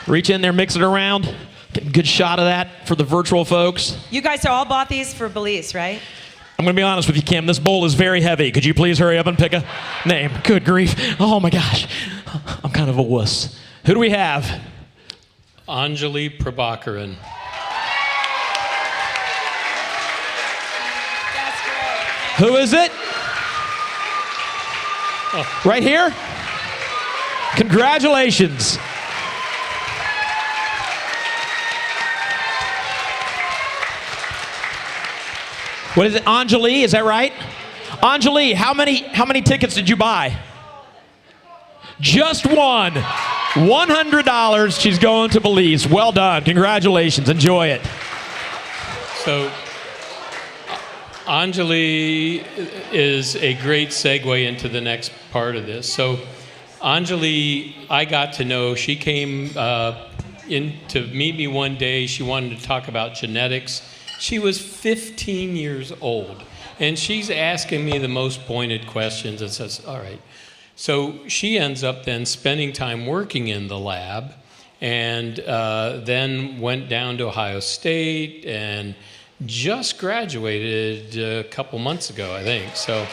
Reach in there, mix it around. Get a good shot of that for the virtual folks. You guys all bought these for Belize, right? I'm going to be honest with you, Kim. This bowl is very heavy. Could you please hurry up and pick a name? Good grief. Oh, my gosh. I'm kind of a wuss. Who do we have? Anjali Prabhakaran. Who is it? Oh. Right here? Congratulations. What is it? Anjali, is that right? Anjali, how many tickets did you buy? Just one. $100. She's going to Belize. Well done. Congratulations. Enjoy it. So, Anjali is a great segue into the next part of this. So, Anjali, I got to know. She came in to meet me one day. She wanted to talk about genetics. She was 15 years old, and she's asking me the most pointed questions and says, all right. So she ends up then spending time working in the lab, and then went down to Ohio State and just graduated a couple months ago, I think. So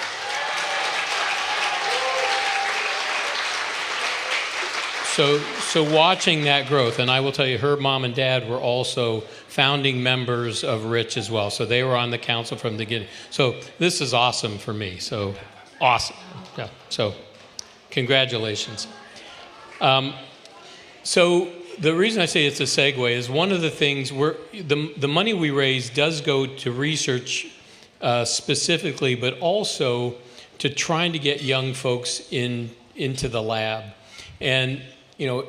watching that growth, and I will tell you, her mom and dad were also founding members of Rich as well. So they were on the council from the beginning. So this is awesome for me. So awesome. Yeah. So congratulations. So the reason I say it's a segue is one of the things the money we raise does go to research specifically, but also to trying to get young folks into the lab. And you know,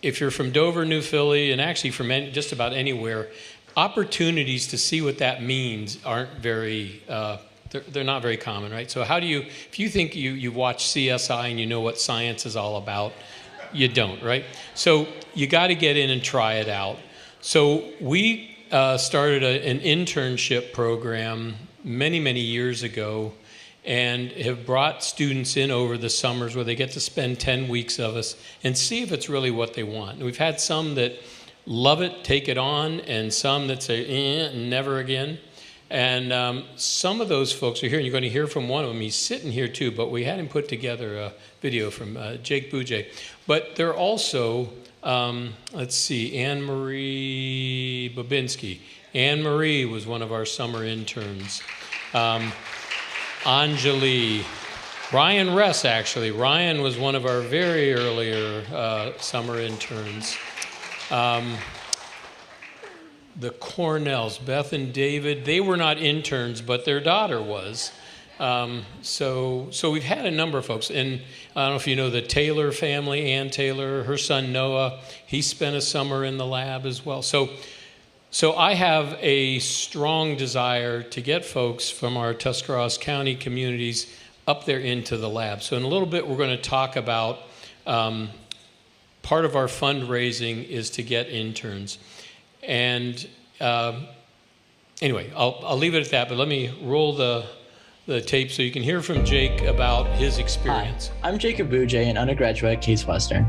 if you're from Dover, New Philly, and actually from just about anywhere, opportunities to see what that means aren't very, they're not very common, right? So how do you, if you think you watch CSI and you know what science is all about, you don't, right? So you got to get in and try it out. So we started an internship program many, many years ago, and have brought students in over the summers where they get to spend 10 weeks of us and see if it's really what they want. And we've had some that love it, take it on, and some that say, never again. And some of those folks are here, and you're going to hear from one of them. He's sitting here too, but we had him put together a video from Jake Boujay. But there are also, let's see, Anne-Marie Babinski. Anne-Marie was one of our summer interns. Anjali. Ryan Ress, actually. Ryan was one of our very earlier summer interns. The Cornells, Beth and David, they were not interns, but their daughter was. So we've had a number of folks. And I don't know if you know the Taylor family, Ann Taylor, her son Noah, he spent a summer in the lab as well. So I have a strong desire to get folks from our Tuscarawas County communities up there into the lab. So in a little bit, we're going to talk about part of our fundraising is to get interns. And anyway, I'll leave it at that, but let me roll the tape so you can hear from Jake about his experience. Hi, I'm Jacob Boujay, an undergraduate at Case Western.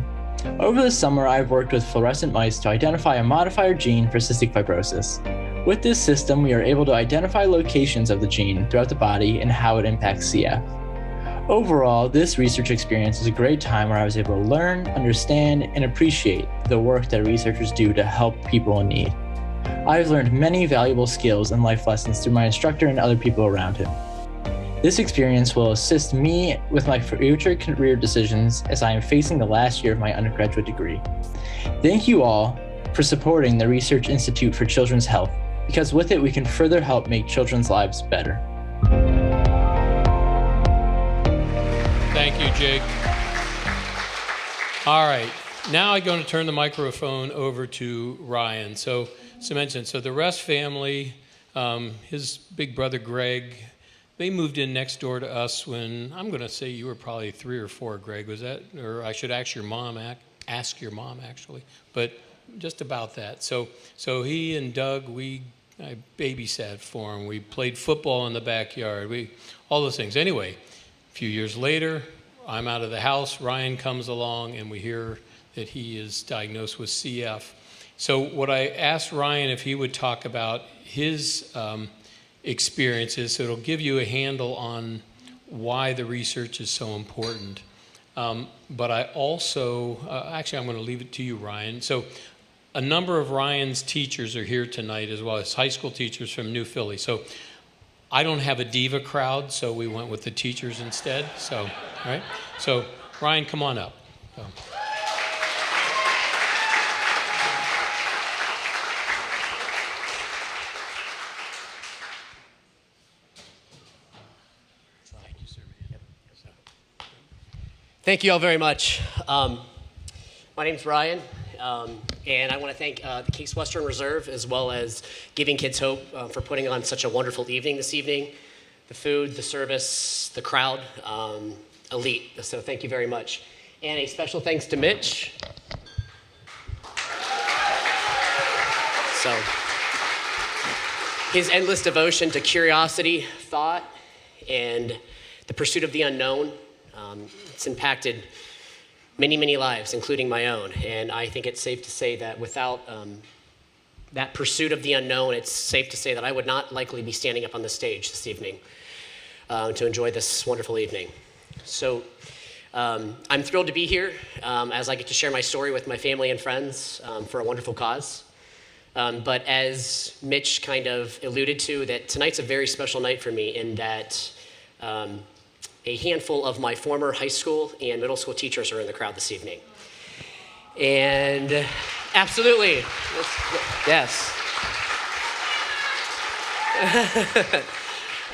Over the summer, I've worked with fluorescent mice to identify a modifier gene for cystic fibrosis. With this system, we are able to identify locations of the gene throughout the body and how it impacts CF. Overall, this research experience is a great time where I was able to learn, understand, and appreciate the work that researchers do to help people in need. I've learned many valuable skills and life lessons through my instructor and other people around him. This experience will assist me with my future career decisions as I am facing the last year of my undergraduate degree. Thank you all for supporting the Research Institute for Children's Health, because with it we can further help make children's lives better. Thank you, Jake. All right, now I'm going to turn the microphone over to Ryan. So mentioned, the Rest family, his big brother Greg, they moved in next door to us when, I'm going to say you were probably 3 or 4, Greg, was that? Or I should ask your mom, actually, but just about that. So he and Doug, I babysat for him. We played football in the backyard, all those things. Anyway, a few years later, I'm out of the house, Ryan comes along, and we hear that he is diagnosed with CF. So what I asked Ryan if he would talk about his experiences, so it'll give you a handle on why the research is so important. But I also, actually I'm going to leave it to you, Ryan. So a number of Ryan's teachers are here tonight as well as high school teachers from New Philly. So I don't have a diva crowd, so we went with the teachers instead. So, all right. So Ryan, come on up. So. Thank you all very much. My name's Ryan, and I want to thank the Case Western Reserve as well as Giving Kids Hope for putting on such a wonderful evening this evening. The food, the service, the crowd, elite. So thank you very much. And a special thanks to Mitch. So his endless devotion to curiosity, thought, and the pursuit of the unknown. It's impacted many, many lives, including my own. And I think it's safe to say that without that pursuit of the unknown, it's safe to say that I would not likely be standing up on the stage this evening to enjoy this wonderful evening. So I'm thrilled to be here as I get to share my story with my family and friends for a wonderful cause. But as Mitch kind of alluded to, that tonight's a very special night for me in that a handful of my former high school and middle school teachers are in the crowd this evening. And absolutely, yes.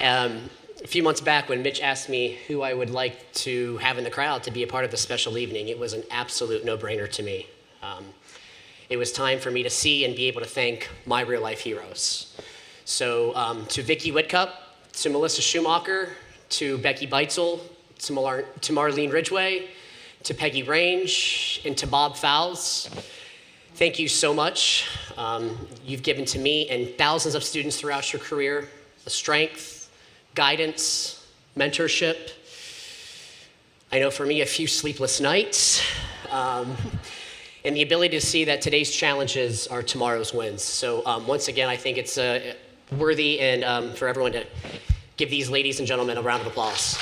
A few months back when Mitch asked me who I would like to have in the crowd to be a part of the special evening, it was an absolute no-brainer to me. It was time for me to see and be able to thank my real-life heroes. So to Vicki Whitcup, to Melissa Schumacher, to Becky Beitzel, to Marlene Ridgway, to Peggy Range, and to Bob Fowles. Thank you so much. You've given to me and thousands of students throughout your career the strength, guidance, mentorship. I know for me, a few sleepless nights, and the ability to see that today's challenges are tomorrow's wins. So once again, I think it's worthy and for everyone to give these ladies and gentlemen a round of applause.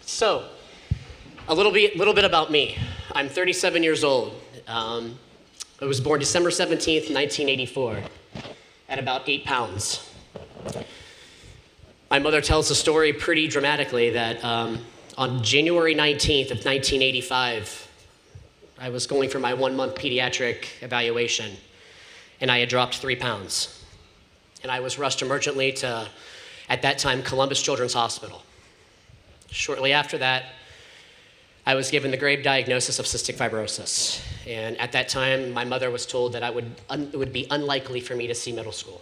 So, a little bit about me. I'm 37 years old. I was born December 17th, 1984, at about 8 pounds. My mother tells the story pretty dramatically that on January 19th of 1985, I was going for my 1-month pediatric evaluation, and I had dropped 3 pounds. And I was rushed emergently to, at that time, Columbus Children's Hospital. Shortly after that, I was given the grave diagnosis of cystic fibrosis. And at that time, my mother was told that it would be unlikely for me to see middle school.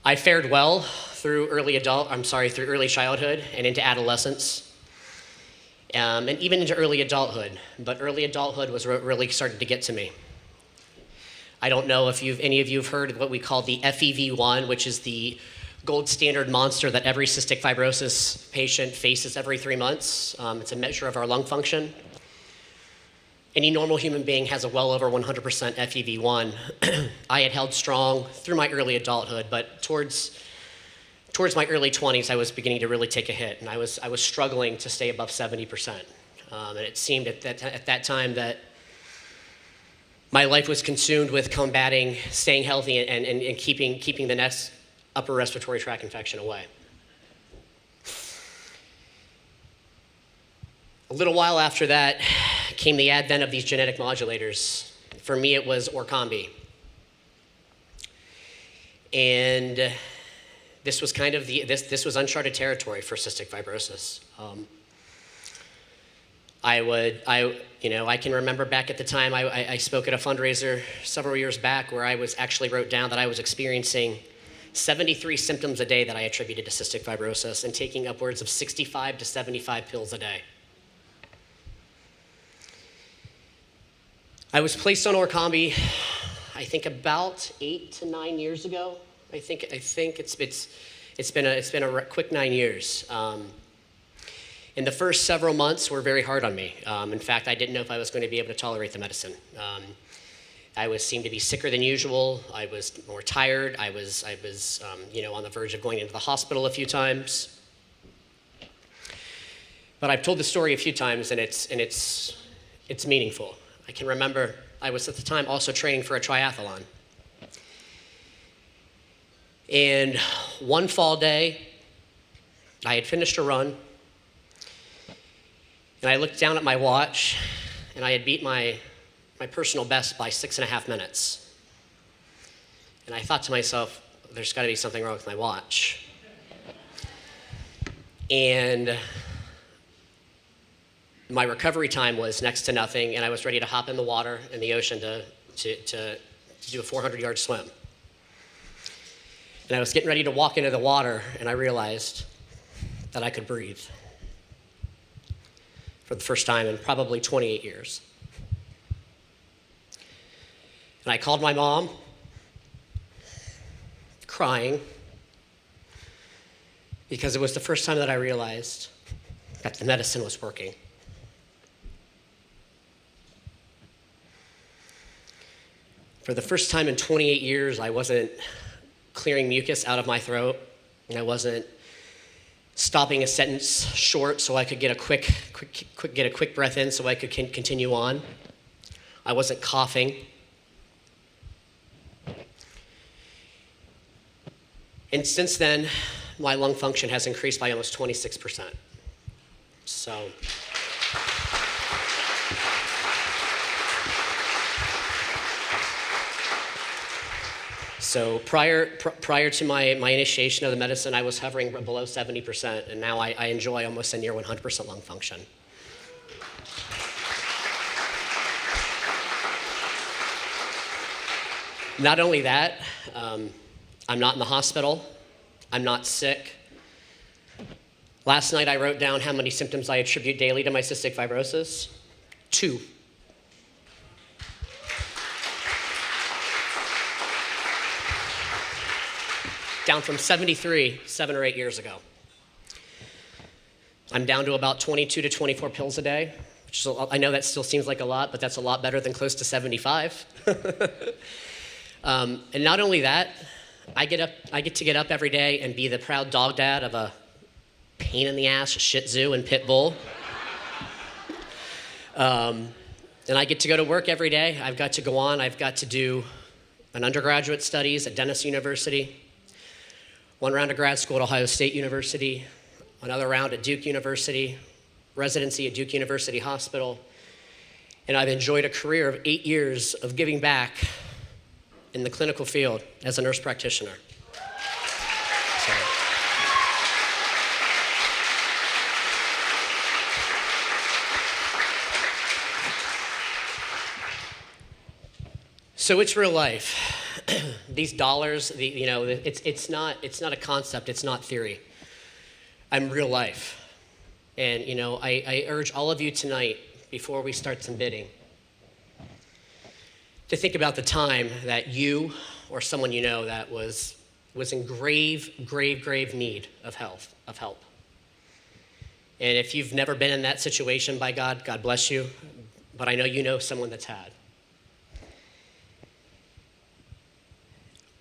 I fared well through early childhood and into adolescence, and even into early adulthood. But early adulthood was really starting to get to me. I don't know if any of you have heard of what we call the FEV1, which is the gold standard monster that every cystic fibrosis patient faces every 3 months. It's a measure of our lung function. Any normal human being has a well over 100% FEV1. I had held strong through my early adulthood, but towards my early 20s, I was beginning to really take a hit, and I was struggling to stay above 70%. And it seemed at that time that my life was consumed with combating, staying healthy, and keeping the next upper respiratory tract infection away. A little while after that came the advent of these genetic modulators. For me, it was Orkambi. And this was kind of this was uncharted territory for cystic fibrosis. I can remember back at the time I spoke at a fundraiser several years back where I actually wrote down that I was experiencing 73 symptoms a day that I attributed to cystic fibrosis and taking upwards of 65 to 75 pills a day. I was placed on Orkambi, I think about 8 to 9 years ago. I think it's been a quick 9 years. In the first several months were very hard on me. In fact, I didn't know if I was going to be able to tolerate the medicine. I seemed to be sicker than usual. I was more tired. I was on the verge of going into the hospital a few times. But I've told the story a few times, and it's meaningful. I can remember I was at the time also training for a triathlon. And one fall day, I had finished a run, and I looked down at my watch, and I had beat my personal best by 6.5 minutes. And I thought to myself, there's got to be something wrong with my watch. And my recovery time was next to nothing, and I was ready to hop in the water in the ocean to do a 400-yard swim. And I was getting ready to walk into the water, and I realized that I could breathe for the first time in probably 28 years. And I called my mom, crying, because it was the first time that I realized that the medicine was working. For the first time in 28 years, I wasn't clearing mucus out of my throat, and I wasn't stopping a sentence short so I could get a quick breath in so I could continue on. I wasn't coughing. And since then, my lung function has increased by almost 26%. So prior to my initiation of the medicine, I was hovering below 70%, and now I enjoy almost a near 100% lung function. Not only that, I'm not in the hospital. I'm not sick. Last night I wrote down how many symptoms I attribute daily to my cystic fibrosis. 2. Down from 73 7 or 8 years ago. I'm down to about 22 to 24 pills a day, which is, I know that still seems like a lot, but that's a lot better than close to 75. And not only that, I get to get up every day and be the proud dog dad of a pain in the ass Shih Tzu and Pit Bull. And I get to go to work every day. I've got to go on. I've got to do an undergraduate studies at Dennis University, one round of grad school at Ohio State University, another round at Duke University, residency at Duke University Hospital, and I've enjoyed a career of 8 years of giving back in the clinical field as a nurse practitioner. So it's real life. These dollars, it's not a concept, it's not theory. I'm real life. And I urge all of you tonight, before we start some bidding, to think about the time that you or someone you know that was in grave need of help. And if you've never been in that situation, by God bless you, but I know you know someone that's had.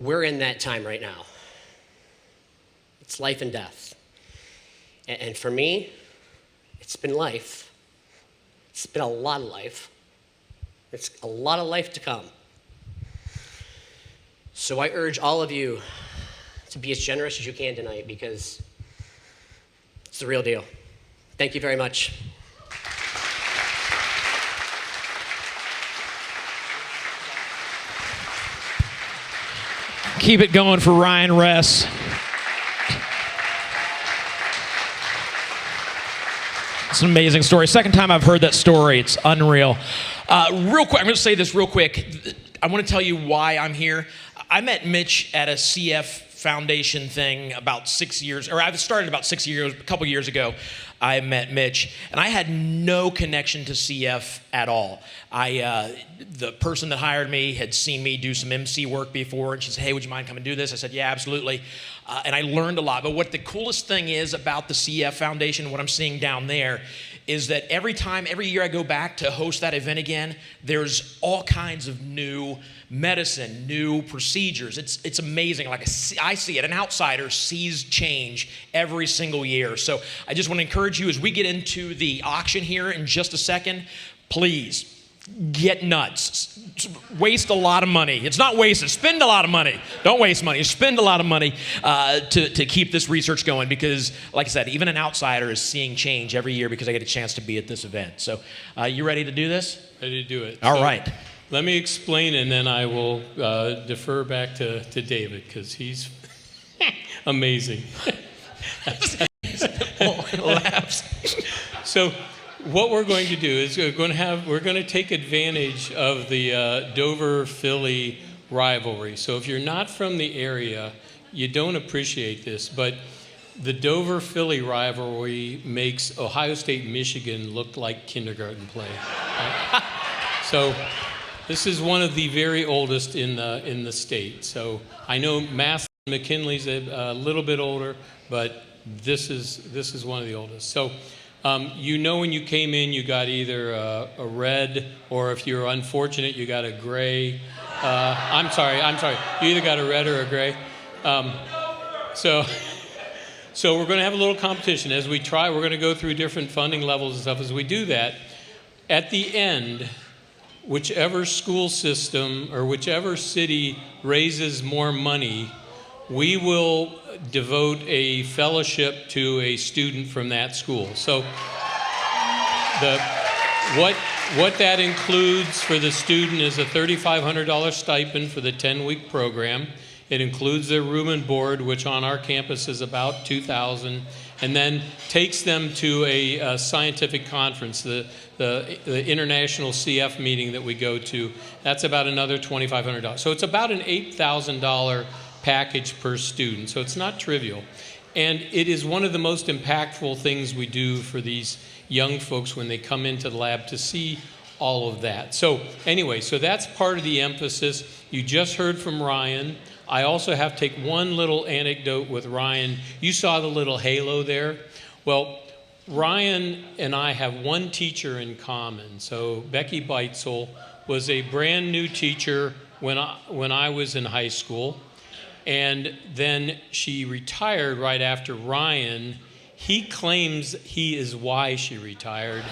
We're in that time right now. It's life and death. And for me, it's been life. It's been a lot of life. It's a lot of life to come. So I urge all of you to be as generous as you can tonight, because it's the real deal. Thank you very much. Keep it going for Ryan Ress. It's an amazing story. Second time I've heard that story. It's unreal. Real quick, I'm going to say this real quick. I want to tell you why I'm here. I met Mitch at a CF Foundation thing about 6 years, or I started about 6 years, a couple years ago. I met Mitch, and I had no connection to CF at all. The person that hired me had seen me do some MC work before, and she said, "Hey, would you mind coming and do this?" I said, "Yeah, absolutely." And I learned a lot. But what the coolest thing is about the CF Foundation, what I'm seeing down there, is that every year I go back to host that event again, there's all kinds of new medicine, new procedures. It's amazing. Like I see it. An outsider sees change every single year. So I just want to encourage you as we get into the auction here in just a second, please get nuts. Waste a lot of money. It's not wasted. Spend a lot of money. Don't waste money. Spend a lot of money to keep this research going, because, like I said, even an outsider is seeing change every year because I get a chance to be at this event. So you ready to do this? Ready to do it. All right. Let me explain, and then I will defer back to David, because he's amazing. Laughs. So what we're going to do is we're going to take advantage of the Dover-Philly rivalry. So if you're not from the area, you don't appreciate this, but the Dover-Philly rivalry makes Ohio State-Michigan look like kindergarten play. Right? So this is one of the very oldest in the state. So I know Mass McKinley's a little bit older, but this is one of the oldest. So when you came in, you got either a red, or if you're unfortunate, you got a gray. I'm sorry. You either got a red or a gray. So we're going to have a little competition as we try. We're going to go through different funding levels and stuff. As we do that, at the end, whichever school system or whichever city raises more money, we will devote a fellowship to a student from that school. So what that includes for the student is a $3,500 stipend for the 10-week program. It includes their room and board, which on our campus is about $2,000. and then takes them to a scientific conference, the international CF meeting that we go to. That's about another $2,500. So it's about an $8,000 package per student. So it's not trivial. And it is one of the most impactful things we do for these young folks when they come into the lab to see all of that. So anyway, so that's part of the emphasis. You just heard from Ryan. I also have to take one little anecdote with Ryan. You saw the little halo there. Well, Ryan and I have one teacher in common. So Becky Beitzel was a brand new teacher when I was in high school. And then she retired right after Ryan. He claims he is why she retired.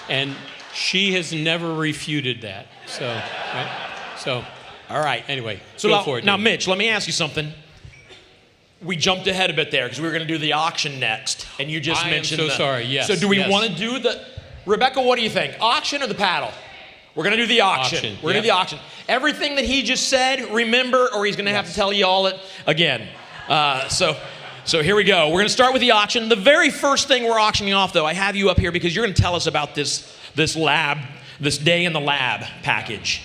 And she has never refuted that. So, right? So, All right. anyway, So go now, for it. now, David. Mitch, let me ask you something. We jumped ahead a bit there because we were going to do the auction next, and you just I am mentioned. so sorry. Yes, So do we yes. want to do the? Rebecca, what do you think? Auction or the paddle? We're going to do the auction. We're going to do the auction. Everything that he just said, remember, or he's going to have to tell you all it again. So here we go. We're going to start with the auction. The very first thing we're auctioning off, though, I have you up here because you're going to tell us about this lab, this day in the lab package.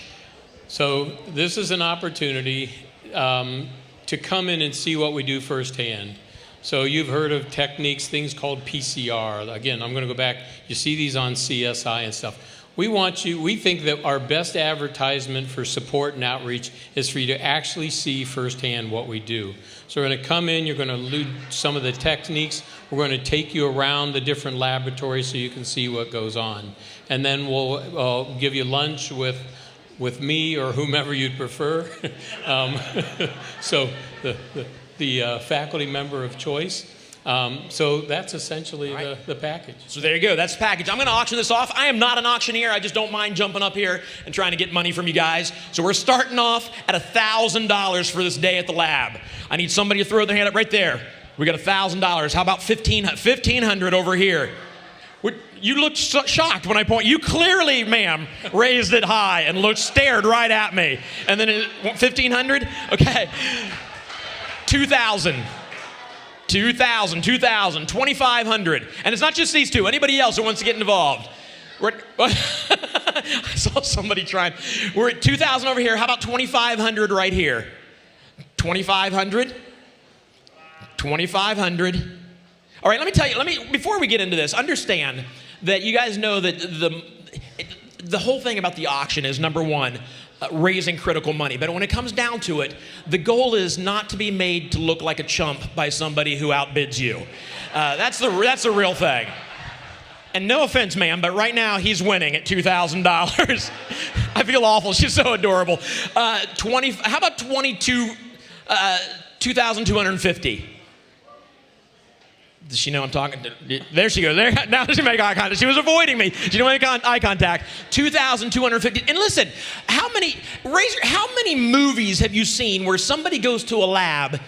So this is an opportunity to come in and see what we do firsthand. So you've heard of techniques, things called PCR. Again, I'm going to go back. You see these on CSI and stuff. We think that our best advertisement for support and outreach is for you to actually see firsthand what we do. So we're going to come in, you're going to learn some of the techniques. We're going to take you around the different laboratories so you can see what goes on. And then we'll give you lunch with me or whomever you'd prefer. So the faculty member of choice. So that's essentially the package. So there you go. That's the package. I'm going to auction this off. I am not an auctioneer. I just don't mind jumping up here and trying to get money from you guys. So we're starting off at $1,000 for this day at the lab. I need somebody to throw their hand up right there. We got $1,000. How about $1,500 over here? You looked shocked when I point. You clearly, ma'am, raised it high and stared right at me. And then $1,500? Okay. $2,000. $2,500. And it's not just these two. Anybody else who wants to get involved? I saw somebody trying. We're at $2,000 over here. How about $2,500 right here? $2,500? $2,500. All right, let me tell you, before we get into this, understand that you guys know that the whole thing about the auction is, number one, raising critical money. But when it comes down to it, the goal is not to be made to look like a chump by somebody who outbids you. That's the real thing. And no offense, ma'am, but right now he's winning at $2,000. I feel awful. She's so adorable. How about $2,250? Does she know I'm talking to? There she goes. There, now she make eye contact. She was avoiding me. She didn't make eye contact. $2,250. And listen, how many movies have you seen where somebody goes to a lab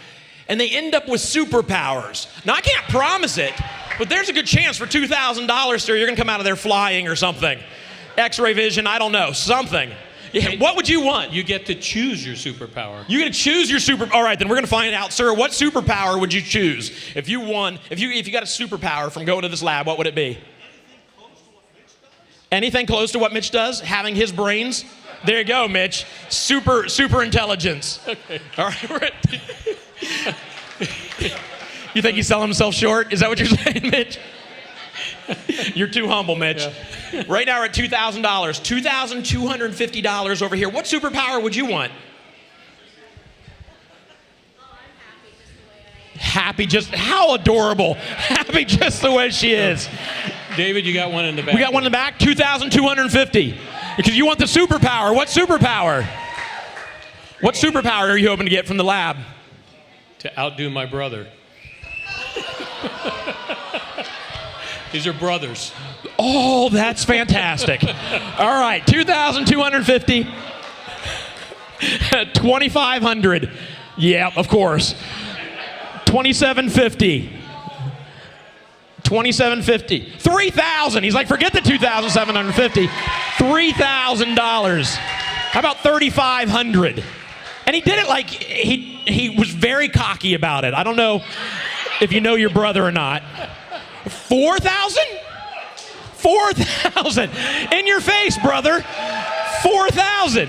and they end up with superpowers? Now, I can't promise it, but there's a good chance for $2,000, sir, you're going to come out of there flying or something. X-ray vision, I don't know, something. Yeah, what would you want? You get to choose your superpower. You get to choose your All right, then we're going to find out, sir. What superpower would you choose if you got a superpower from going to this lab? What would it be? Anything close to what Mitch does? Having his brains. There you go, Mitch. Super intelligence. Okay. All right. You think he's selling himself short? Is that what you're saying, Mitch? You're too humble, Mitch. Yeah. Right now we're at $2,000. $2,250 over here. What superpower would you want? Happy just, how adorable. Happy just the way she is. David, you got one in the back. We got one in the back, $2,250. Because you want the superpower. What superpower? What superpower are you hoping to get from the lab? To outdo my brother. These are brothers. Oh, that's fantastic. All right, $2,250. $2,500. Yeah, of course. $2,750. $2,750. $3,000. He's like, forget the $2,750. $3,000. How about $3,500? And he did it like he was very cocky about it. I don't know. if you know your brother or not. 4,000? 4,000. In your face, brother. 4,000.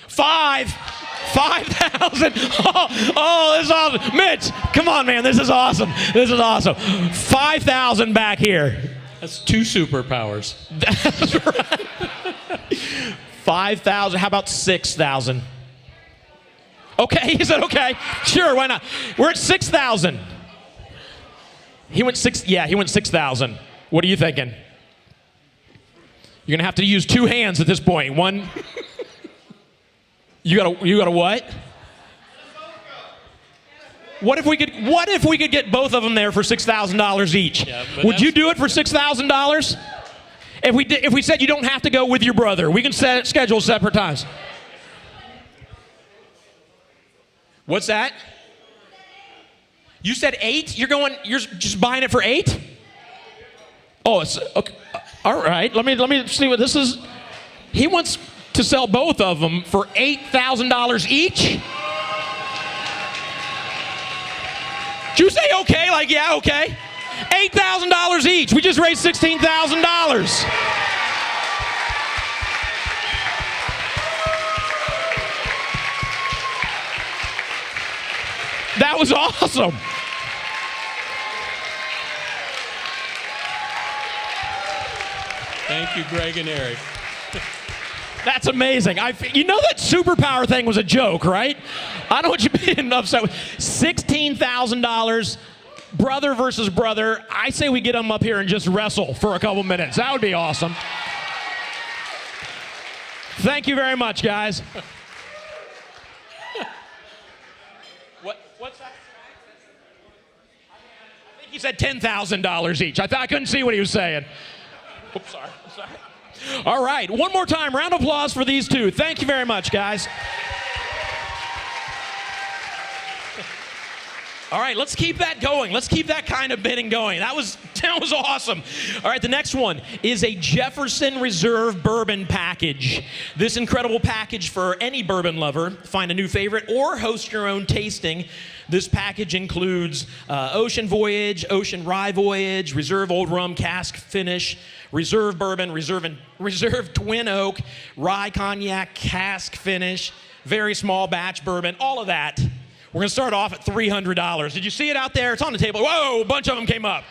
5,000. Oh, this is awesome. Mitch, come on, man. This is awesome. This is awesome. 5,000 back here. That's 2 superpowers. That's right. 5,000. How about 6,000? Okay, he said okay. Sure, why not? We're at 6,000. He went 6,000. What are you thinking? You're gonna have to use 2 hands at this point. One. You got a what? What if we could get both of them there for $6,000 each? Yeah, Would you do it for $6,000? If we said you don't have to go with your brother, we can schedule separate times. What's that? You said 8? You're just buying it for 8? Oh, it's okay. All right. Let me see what this is. He wants to sell both of them for $8,000 each. Did you say okay? Like, yeah, okay. $8,000 each. We just raised $16,000. That was awesome. Thank you, Greg and Eric. That's amazing. You know that superpower thing was a joke, right? I don't want you being upset with $16,000, brother versus brother. I say we get them up here and just wrestle for a couple minutes. That would be awesome. Thank you very much, guys. What's that? I think he said $10,000 each. I couldn't see what he was saying. Oops, sorry. All right, one more time. Round of applause for these two. Thank you very much, guys. All right, let's keep that going. Let's keep that kind of bidding going. That was awesome. All right, the next one is a Jefferson Reserve bourbon package. This incredible package for any bourbon lover. Find a new favorite or host your own tasting. This package includes Ocean Voyage, Ocean Rye Voyage, Reserve Old Rum Cask Finish, Reserve Bourbon, Reserve Twin Oak, Rye Cognac Cask Finish, very small batch bourbon, all of that. We're going to start off at $300. Did you see it out there? It's on the table. Whoa, a bunch of them came up.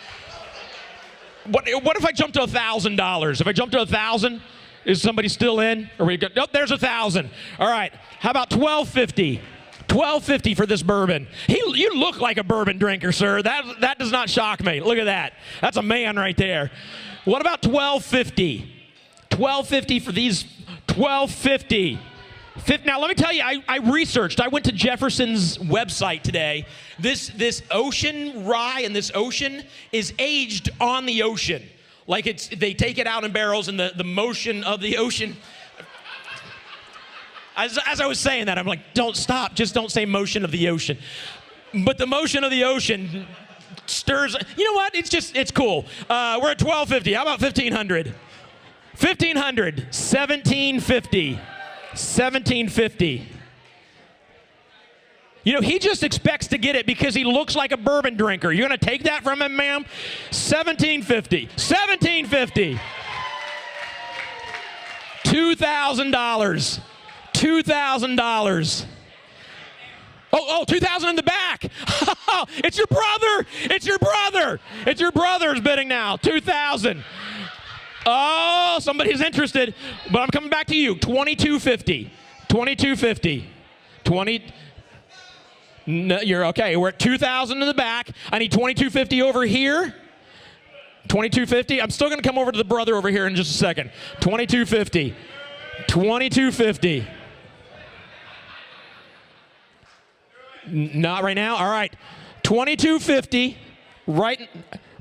What if I jump to $1,000? If I jump to 1,000, is somebody still in? Or we go, nope, there's 1,000. All right, how about $1,250? $1,250 for this bourbon. You look like a bourbon drinker, sir. That does not shock me. Look at that. That's a man right there. What about $1,250? $1,250 for these. $1,250. Now, let me tell you, I researched. I went to Jefferson's website today. This ocean rye and this ocean is aged on the ocean. Like they take it out in barrels and the motion of the ocean. As I was saying that, I'm like, don't stop. Just don't say motion of the ocean. But the motion of the ocean stirs. You know what? It's cool. We're at $1,250. How about $1,500? $1,500. $1,750. $1,750. You know, he just expects to get it because he looks like a bourbon drinker. You're going to take that from him, ma'am? $1,750. $1,750. $2,000. $2,000. Oh, $2,000 in the back. It's your brother. It's your brother. It's your brother's bidding now. $2,000. Oh, somebody's interested, but I'm coming back to you. $2,250. $2,250. 20. No, you're okay. We're at $2,000 in the back. I need $2,250 over here. $2,250. I'm still going to come over to the brother over here in just a second. $2,250. $2,250. Not right now. All right. $2,250.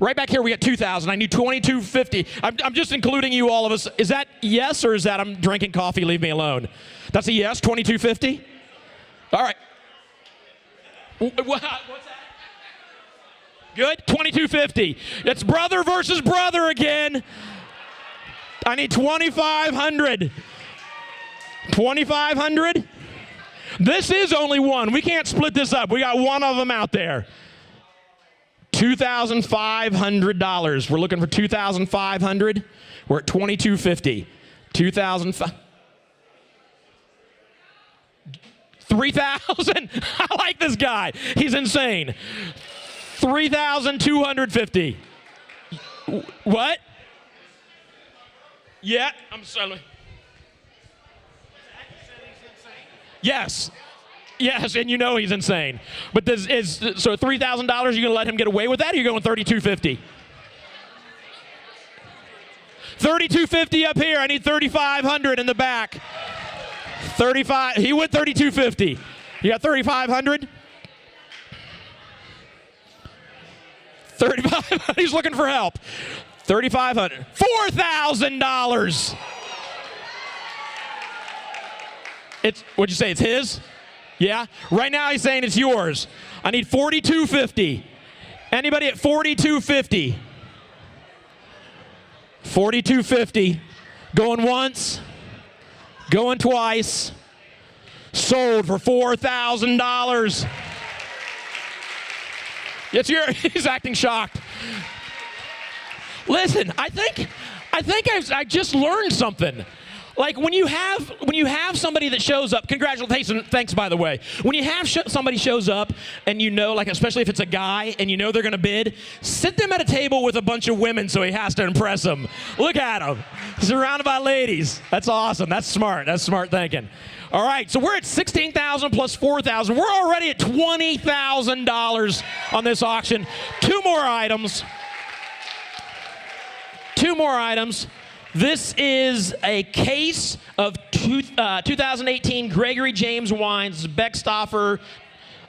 Right back here, we got $2,000. I need $2,250. I'm just including you, all of us. Is that yes, or is that I'm drinking coffee, leave me alone? That's a yes, $2,250? All right. What's that? Good, $2,250. It's brother versus brother again. I need $2,500. $2,500? This is only one. We can't split this up. We got one of them out there. $2,500. We're looking for $2,500. We're at $2,250. $2,500. $3,000. I like this guy. He's insane. $3,250. What? Yeah, I'm sorry. Yes. Yes, and you know he's insane. But this is so $3,000, you're going to let him get away with that, or you're going $3,250? $3,250 up here. I need $3,500 in the back. 35. He went $3,250. You got $3,500? 35. He's looking for help. $3,500. $4,000. It's, what'd you say, it's his? Yeah? Right now he's saying it's yours. I need $4,250. Anybody at $4,250? $4,250. Going once. Going twice. Sold for $4,000. He's acting shocked. Listen, I think I just learned something. Like when you have somebody that shows up, congratulations, thanks by the way. When you have somebody shows up and you know, like especially if it's a guy and you know they're going to bid, sit them at a table with a bunch of women so he has to impress them. Look at him. Surrounded by ladies. That's awesome. That's smart. That's smart thinking. All right, so we're at $16,000 plus $4,000. We're already at $20,000 on this auction. Two more items. This is a case of 2018 Gregory James wines, Beckstoffer,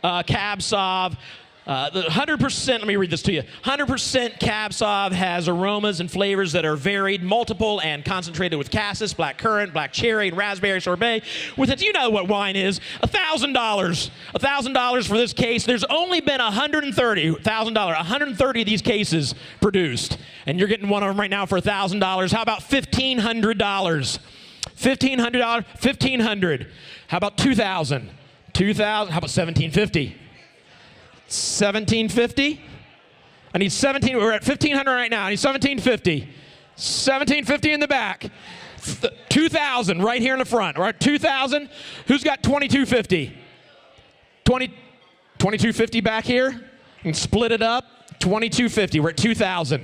Cab Sauv. The 100%, let me read this to you. 100% Cab Sauv has aromas and flavors that are varied, multiple, and concentrated with cassis, black currant, black cherry, and raspberry sorbet. With it, you know what wine is. $1,000. $1,000 for this case. There's only been 130 of these cases produced. And you're getting one of them right now for $1,000. How about $1,500? $1,500. $1,500. How about $2,000? $2,000. How about $1,750? $1,750. I need 17. We're at $1,500 right now. I need $1,750. $1,750 in the back. $2,000 right here in the front. We're at $2,000. Who's got $2,250? $2,250 back here. You can split it up. $2,250. We're at $2,000.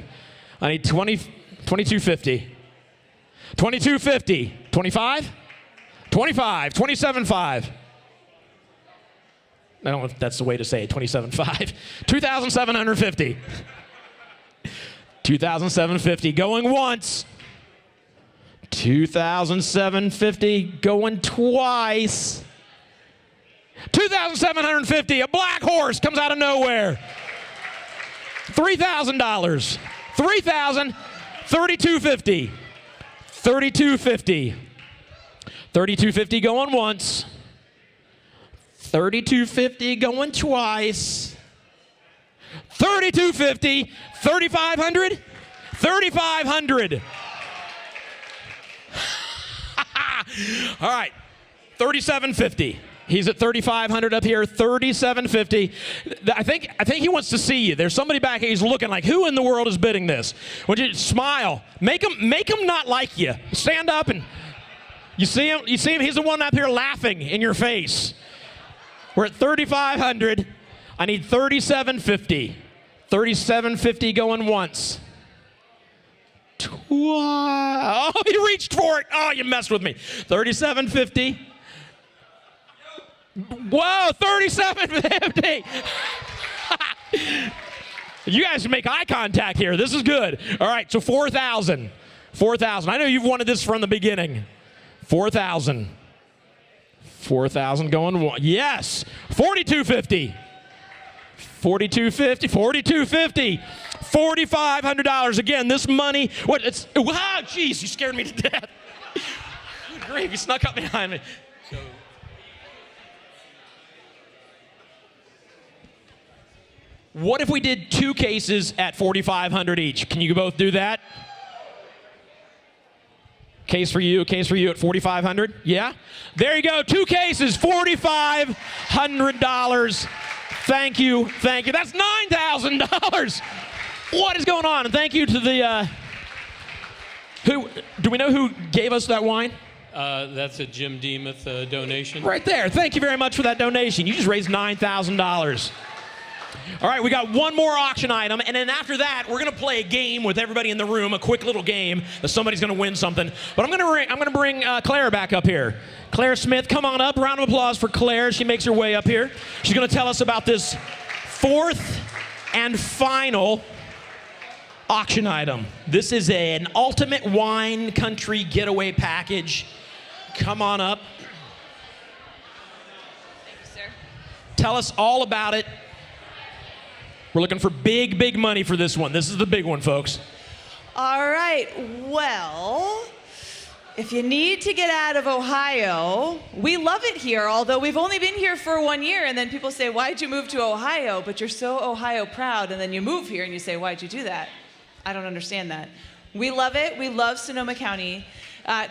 I need $2,250. $2,250. $25. $25. $27.5. I don't know if that's the way to say it, 27.5. 2,750. 2,750 going once. 2,750 going twice. 2,750, a black horse comes out of nowhere. $3,000. 3,000, 3,250. 3,250. 3,250 going once. 3,250 going twice. 3,250. 3,500. 3,500. All right. 3,750. He's at 3,500 up here. 3,750. I think he wants to see you. There's somebody back here. He's looking like, who in the world is bidding this? Would you smile? Make him not like you. Stand up and you see him. You see him. He's the one up here laughing in your face. We're at 3,500. I need 3,750. 3,750 going once. Oh, you reached for it. Oh, you messed with me. 3,750. Whoa, 3,750. You guys make eye contact here. This is good. All right, so 4,000. 4,000. I know you've wanted this from the beginning. 4,000. 4,000 going one. Yes. 4,250. 4,250. 4,250. $4,500. Again, this money. What? It's. Wow, jeez, you scared me to death. Good grief, you snuck up behind me. What if we did two cases at $4,500 each? Can you both do that? Case for you, a case for you at $4,500. Yeah? There you go. 2 cases, $4,500. Thank you. Thank you. That's $9,000. What is going on? And thank you to the, do we know who gave us that wine? That's a Jim Demuth donation. Right there. Thank you very much for that donation. You just raised $9,000. All right, we got one more auction item, and then after that, we're going to play a game with everybody in the room, a quick little game that somebody's going to win something. But I'm going to bring Claire back up here. Claire Smith, come on up. Round of applause for Claire. She makes her way up here. She's going to tell us about this 4th and final auction item. This is an ultimate wine country getaway package. Come on up. Thank you, sir. Tell us all about it. We're looking for big, big money for this one. This is the big one, folks. All right. Well, if you need to get out of Ohio, we love it here, although we've only been here for 1 year, and then people say, why'd you move to Ohio? But you're so Ohio proud, and then you move here and you say, why'd you do that? I don't understand that. We love it. We love Sonoma County.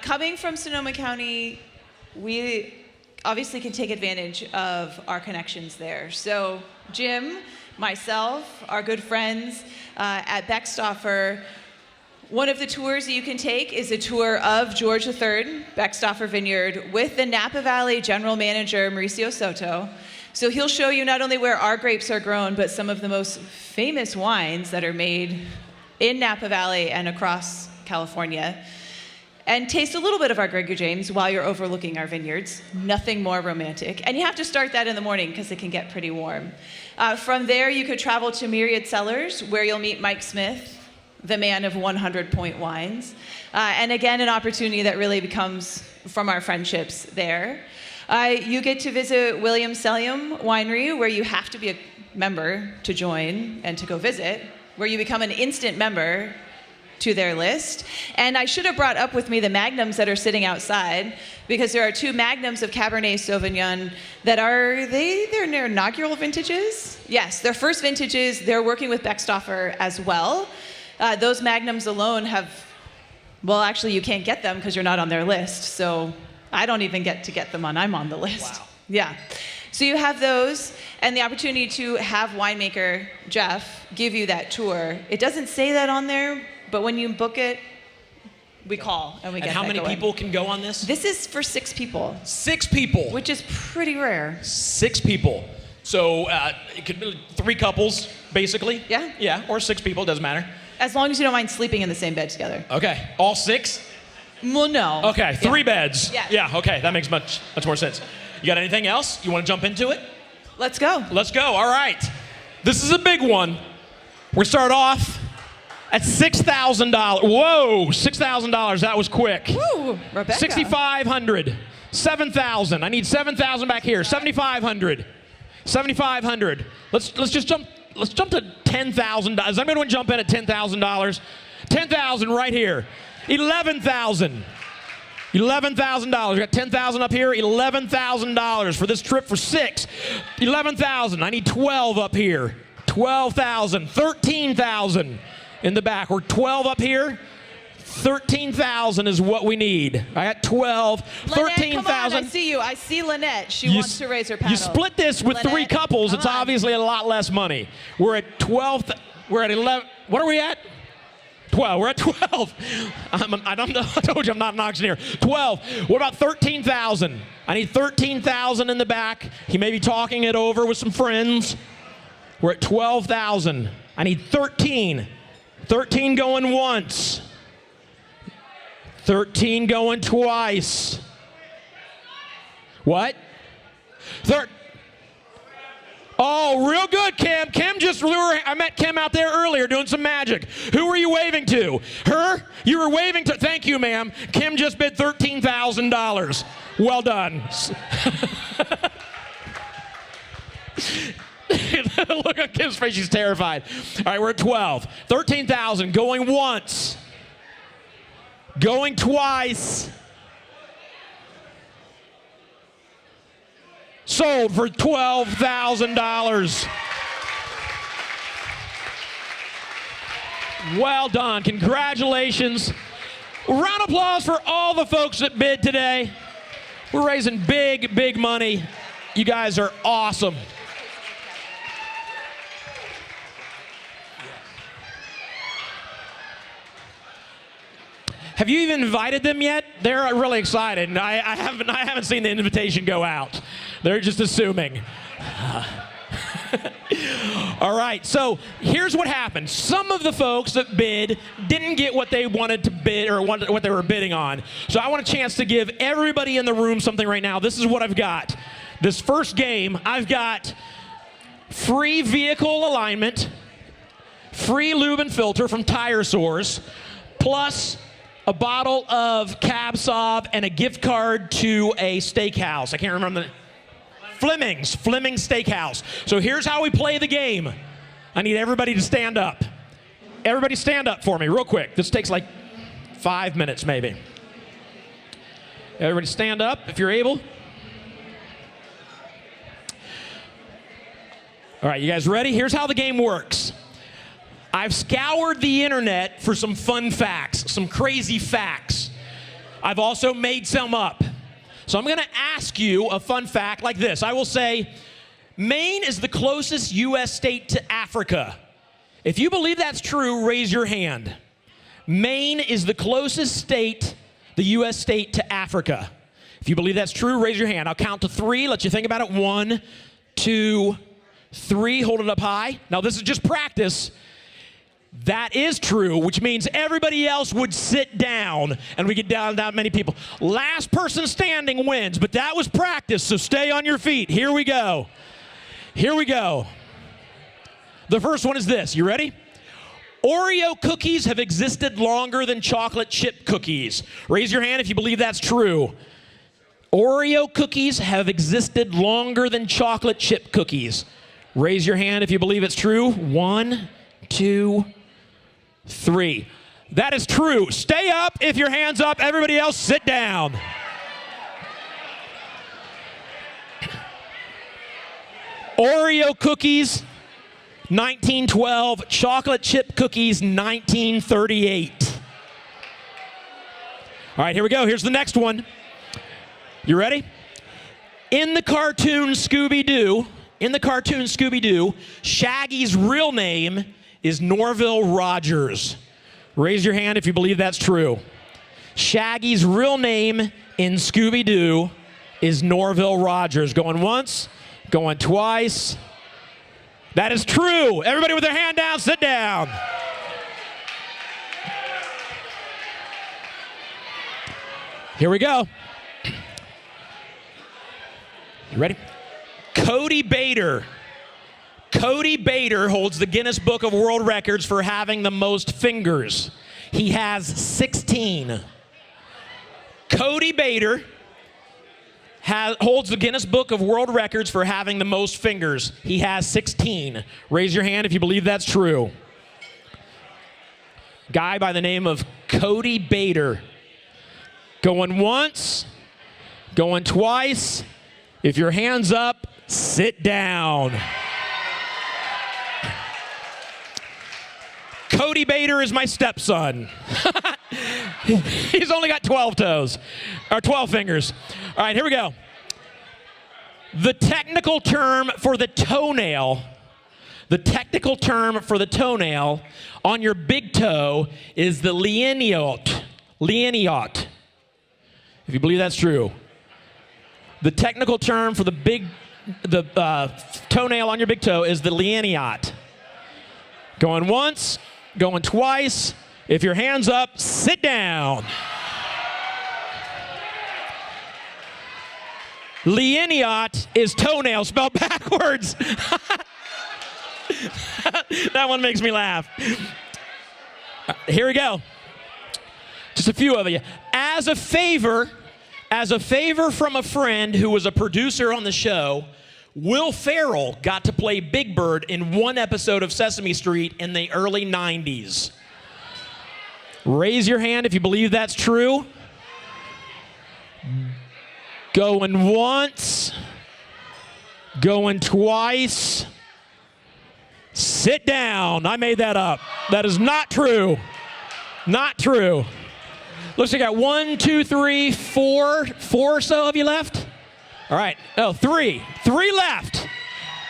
Coming from Sonoma County, we obviously can take advantage of our connections there. So Jim, myself, our good friends at Beckstoffer, one of the tours that you can take is a tour of George III, Beckstoffer Vineyard, with the Napa Valley General Manager, Mauricio Soto. So he'll show you not only where our grapes are grown, but some of the most famous wines that are made in Napa Valley and across California. And taste a little bit of our Gregory James while you're overlooking our vineyards. Nothing more romantic. And you have to start that in the morning because it can get pretty warm. From there, you could travel to Myriad Cellars, where you'll meet Mike Smith, the man of 100-point wines. And again, an opportunity that really becomes from our friendships there. You get to visit William Sellium Winery, where you have to be a member to join and to go visit, where you become an instant member to their list. And I should have brought up with me the magnums that are sitting outside, because there are 2 magnums of Cabernet Sauvignon that are, they're their inaugural vintages? Yes, their first vintages. They're working with Beckstoffer as well. Those magnums alone have, well, actually you can't get them because you're not on their list. So I don't even get to get them I'm on the list. Wow. Yeah. So you have those, and the opportunity to have winemaker Jeff give you that tour. It doesn't say that on there, but when you book it, we call and we get that going. And how many people can go on this? This is for 6 people. 6 people. Which is pretty rare. 6 people. So it could be 3 couples, basically. Yeah. Yeah, or 6 people, doesn't matter. As long as you don't mind sleeping in the same bed together. Okay, all 6? Well, no. Okay, 3 beds. Yeah. Yeah, okay, that makes much more sense. You got anything else? You want to jump into it? Let's go. Let's go, all right. This is a big one. We're start off at $6,000. Whoa, $6,000, that was quick. Woo, Rebecca. $6,500, $7,000. I need $7,000 back here. $7,500, $7,500. Let's just jump. Let's jump to $10,000. Does anybody want to jump in at $10,000? $10,000 right here. $11,000. $11,000. We got $10,000 up here. $11,000 for this trip for 6. $11,000. I need 12 up here. $12,000. $13,000 in the back. We're 12 up here. $13,000 is what we need. I got 12. $13,000. Come on, I see you. I see Lynette. She wants to raise her paddle. You split this with Lynette, 3 couples. It's obviously a lot less money. We're at 12. We're at 11. What are we at? 12. We're at 12. I told you I'm not an auctioneer. 12. What about 13,000? I need 13,000 in the back. He may be talking it over with some friends. We're at 12,000. I need 13. 13 going once. 13 going twice. What? Oh, real good, Kim. I met Kim out there earlier doing some magic. Who were you waving to? Her? You were waving to, thank you, ma'am. Kim just bid $13,000. Well done. Look at Kim's face, she's terrified. All right, we're at 12. 13,000, going once. Going twice. Sold for $12,000. Well done. Congratulations. Round of applause for all the folks that bid today. We're raising big, big money. You guys are awesome. Have you even invited them yet? They're really excited. I haven't seen the invitation go out. They're just assuming. All right, so here's what happened. Some of the folks that bid didn't get what they wanted to bid or what they were bidding on. So I want a chance to give everybody in the room something right now. This is what I've got. This first game, I've got free vehicle alignment, free lube and filter from Tire Source, plus a bottle of Cab Sauv and a gift card to a steakhouse. I can't remember the Fleming's Steakhouse. So here's how we play the game. I need everybody to stand up. Everybody stand up for me real quick. This takes like 5 minutes maybe. Everybody stand up if you're able. All right, you guys ready? Here's how the game works. I've scoured the internet for some fun facts, some crazy facts. I've also made some up. So I'm going to ask you a fun fact like this. I will say, Maine is the closest U.S. state to Africa. If you believe that's true, raise your hand. Maine is the closest state, the U.S. state to Africa. If you believe that's true, raise your hand. I'll count to 3, let you think about it. 1, 2, 3, hold it up high. Now this is just practice. That is true, which means everybody else would sit down and we get down that many people. Last person standing wins, but that was practice, so stay on your feet. Here we go. Here we go. The first one is this. You ready? Oreo cookies have existed longer than chocolate chip cookies. Raise your hand if you believe that's true. Oreo cookies have existed longer than chocolate chip cookies. Raise your hand if you believe it's true. 1, 2, 3. That is true. Stay up if your hand's up. Everybody else, sit down. Oreo cookies, 1912. Chocolate chip cookies, 1938. All right, here we go. Here's the next one. You ready? In the cartoon Scooby-Doo, Shaggy's real name is Norville Rogers. Raise your hand if you believe that's true. Shaggy's real name in Scooby-Doo is Norville Rogers. Going once, going twice. That is true. Everybody with their hand down, sit down. Here we go. You ready? Cody Bader holds the Guinness Book of World Records for having the most fingers. He has 16. Cody Bader holds the Guinness Book of World Records for having the most fingers. He has 16. Raise your hand if you believe that's true. Guy by the name of Cody Bader. Going once, going twice. If your hand's up, sit down. Cody Bader is my stepson. He's only got 12 toes, or 12 fingers. All right, here we go. The technical term for the toenail on your big toe is the lineot. If you believe that's true. The technical term for the toenail on your big toe is the lineot. Going once, going twice. If your hand's up, sit down. Lineot is toenail spelled backwards. That one makes me laugh. Here we go. Just a few of you. As a favor from a friend who was a producer on the show, Will Ferrell got to play Big Bird in one episode of Sesame Street in the early 90s. Raise your hand if you believe that's true. Going once, going twice. Sit down. I made that up. That is not true. Not true. Looks like I got 1, 2, 3, 4 or so of you left. All right. Oh, 3 left.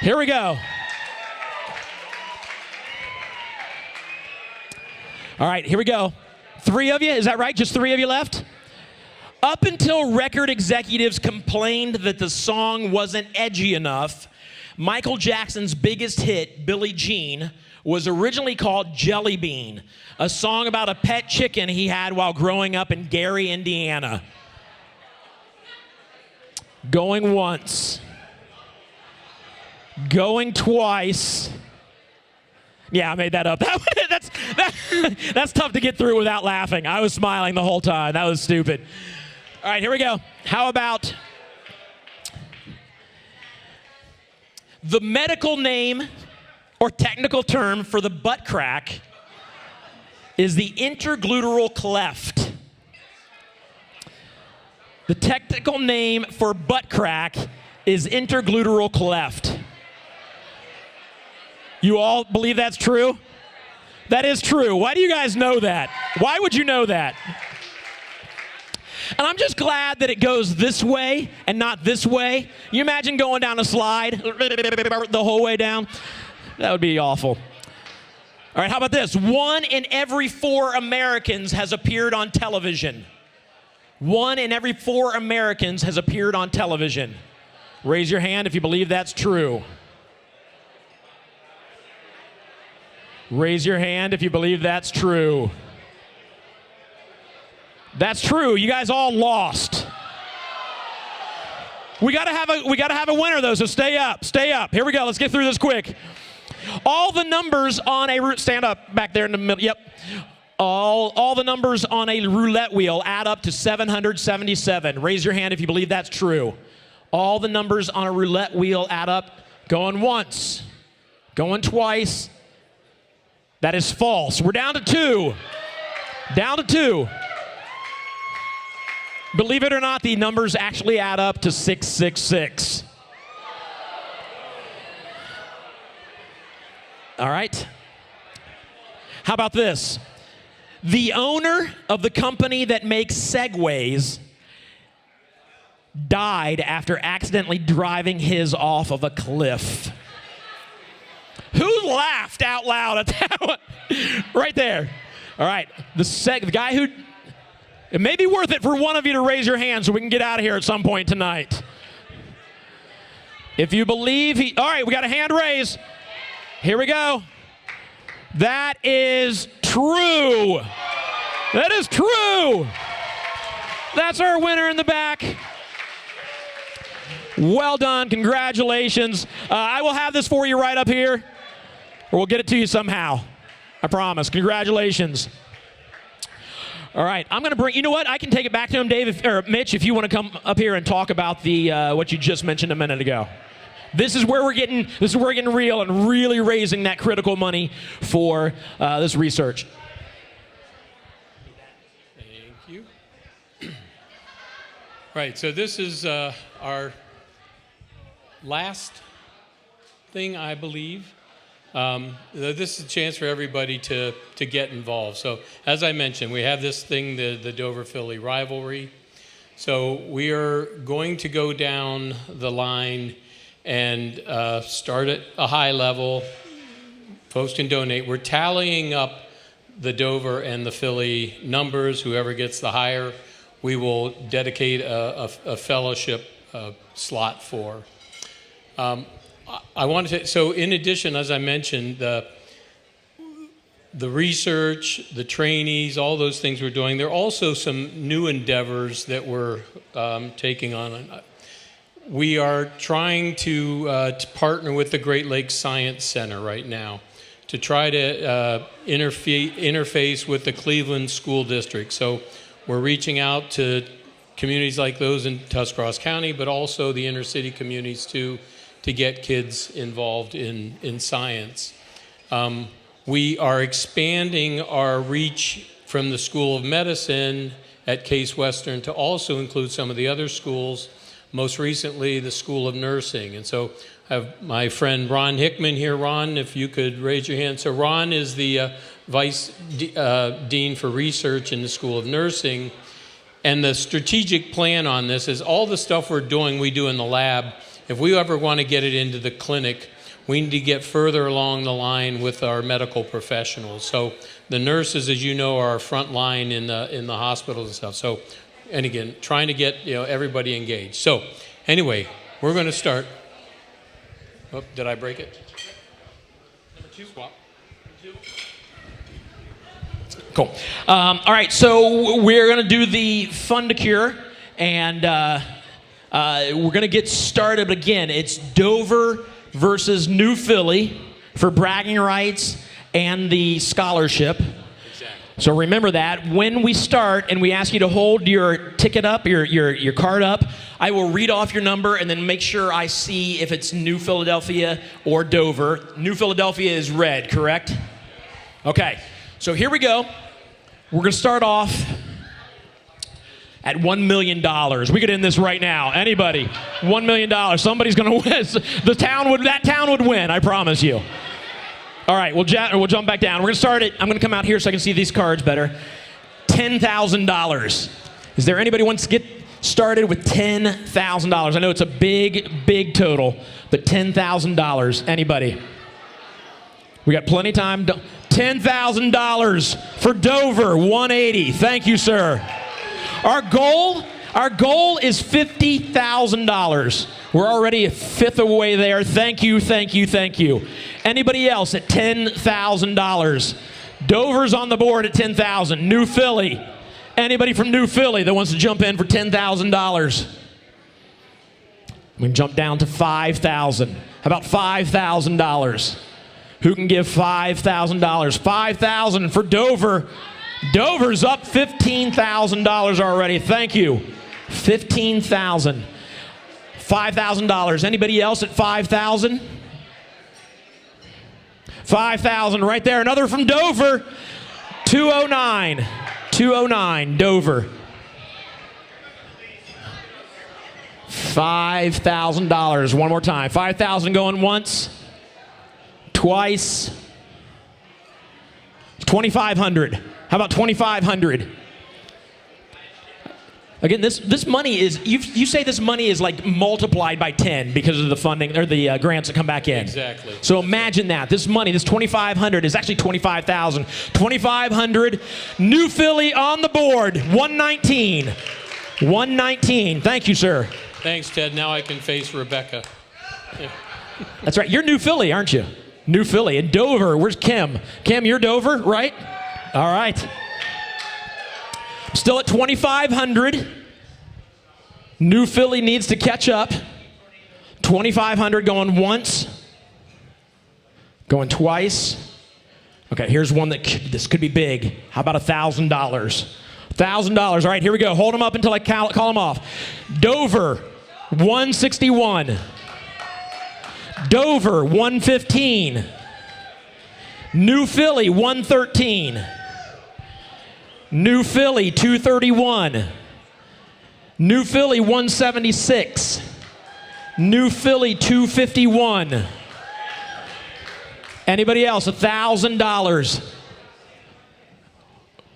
Here we go. All right, here we go. 3 of you, is that right? Just 3 of you left? Up until record executives complained that the song wasn't edgy enough, Michael Jackson's biggest hit, Billie Jean, was originally called Jelly Bean, a song about a pet chicken he had while growing up in Gary, Indiana. Going once. Going twice. Yeah, I made that up. That's tough to get through without laughing. I was smiling the whole time. That was stupid. All right, here we go. How about the medical name or technical term for the butt crack is the intergluteal cleft. The technical name for butt crack is intergluteal cleft. You all believe that's true? That is true. Why do you guys know that? Why would you know that? And I'm just glad that it goes this way and not this way. You imagine going down a slide the whole way down? That would be awful. All right, how about this? 1 in every 4 Americans has appeared on television. 1 in every 4 Americans has appeared on television. Raise your hand if you believe that's true. Raise your hand if you believe that's true. That's true. You guys all lost. We gotta have a winner though, so stay up. Stay up. Here we go. Let's get through this quick. All the numbers on a stand up back there in the middle. Yep. All the numbers on a roulette wheel add up to 777. Raise your hand if you believe that's true. All the numbers on a roulette wheel add up. Going once. Going twice. That is false. We're down to 2. Down to 2. Believe it or not, the numbers actually add up to 666. All right. How about this? The owner of the company that makes Segways died after accidentally driving his off of a cliff. Who laughed out loud at that one? Right there. All right. The guy who... It may be worth it for one of you to raise your hand so we can get out of here at some point tonight. If you believe he... All right, we got a hand raised. Here we go. That is true. That is true. That's our winner in the back. Well done. Congratulations. I will have this for you right up here, or we'll get it to you somehow. I promise. Congratulations. All right, I'm going to bring, you know what? I can take it back to him, Dave, or Mitch, if you want to come up here and talk about the what you just mentioned a minute ago. This is where we're getting real and really raising that critical money for this research. Thank you. Right, so this is our last thing, I believe. This is a chance for everybody to get involved. So as I mentioned, we have this thing, the Dover-Philly rivalry. So we are going to go down the line and start at a high level. Folks can donate. We're tallying up the Dover and the Philly numbers. Whoever gets the higher, we will dedicate a fellowship slot for. I wanted to, so in addition, as I mentioned, the research, the trainees, all those things we're doing, there are also some new endeavors that we're taking on. We are trying to partner with the Great Lakes Science Center right now to try to interface with the Cleveland School District. So we're reaching out to communities like those in Tuscarawas County, but also the inner city communities too, to get kids involved in science. We are expanding our reach from the School of Medicine at Case Western to also include some of the other schools, most recently the School of Nursing. And so I have my friend Ron Hickman here. Ron, if you could raise your hand. So Ron is the Vice Dean for Research in the School of Nursing. And the strategic plan on this is all the stuff we're doing, we do in the lab. If we ever want to get it into the clinic, we need to get further along the line with our medical professionals. So the nurses, as you know, are our front line in the hospitals and stuff. So, and again, trying to get everybody engaged. So anyway, we're going to start. Oh, did I break it? Number 2. Swap. Cool. All right, so we're going to do the Fund to Cure, and we're going to get started. But again, it's Dover versus New Philly for bragging rights and the scholarship. Exactly. So remember that. When we start and we ask you to hold your ticket up, your card up, I will read off your number and then make sure I see if it's New Philadelphia or Dover. New Philadelphia is red, correct? Okay. So here we go. We're going to start off at $1 million. We could end this right now. Anybody? $1 million. Somebody's going to win. That town would win, I promise you. All right, we'll jump back down. We're going to start it. I'm going to come out here so I can see these cards better. $10,000. Is there anybody who wants to get started with $10,000? I know it's a big, big total, but $10,000. Anybody? We got plenty of time. $10,000 for Dover, 180. Thank you, sir. Our goal is $50,000. We're already a fifth away there. Thank you, thank you, thank you. Anybody else at $10,000? Dover's on the board at $10,000. New Philly. Anybody from New Philly that wants to jump in for $10,000? We can jump down to $5,000. How about $5,000? Who can give $5,000? $5,000 for Dover. Dover's up $15,000 already. Thank you. $15,000. $5,000. Anybody else at $5,000? $5,000 right there. Another from Dover. $209. $209. Dover. $5,000. One more time. $5,000 going once. Twice. $2,500. How about $2,500? Again, this money is, you say this money is like multiplied by 10 because of the funding or the grants that come back in. Exactly. So imagine that. This money, this $2,500 is actually $25,000. $2,500. New Philly on the board. 119. 119. Thank you, sir. Thanks, Ted. Now I can face Rebecca. Yeah. That's right. You're New Philly, aren't you? New Philly. And Dover, where's Kim? Kim, you're Dover, right? All right. Still at $2,500. New Philly needs to catch up. $2,500 going once. Going twice. Okay, here's one this could be big. How about $1,000? $1,000. All right, here we go. Hold them up until I call them off. Dover, 161. Dover, 115. New Philly, 113. New Philly, 231. New Philly, 176. New Philly, 251. Anybody else? $1,000.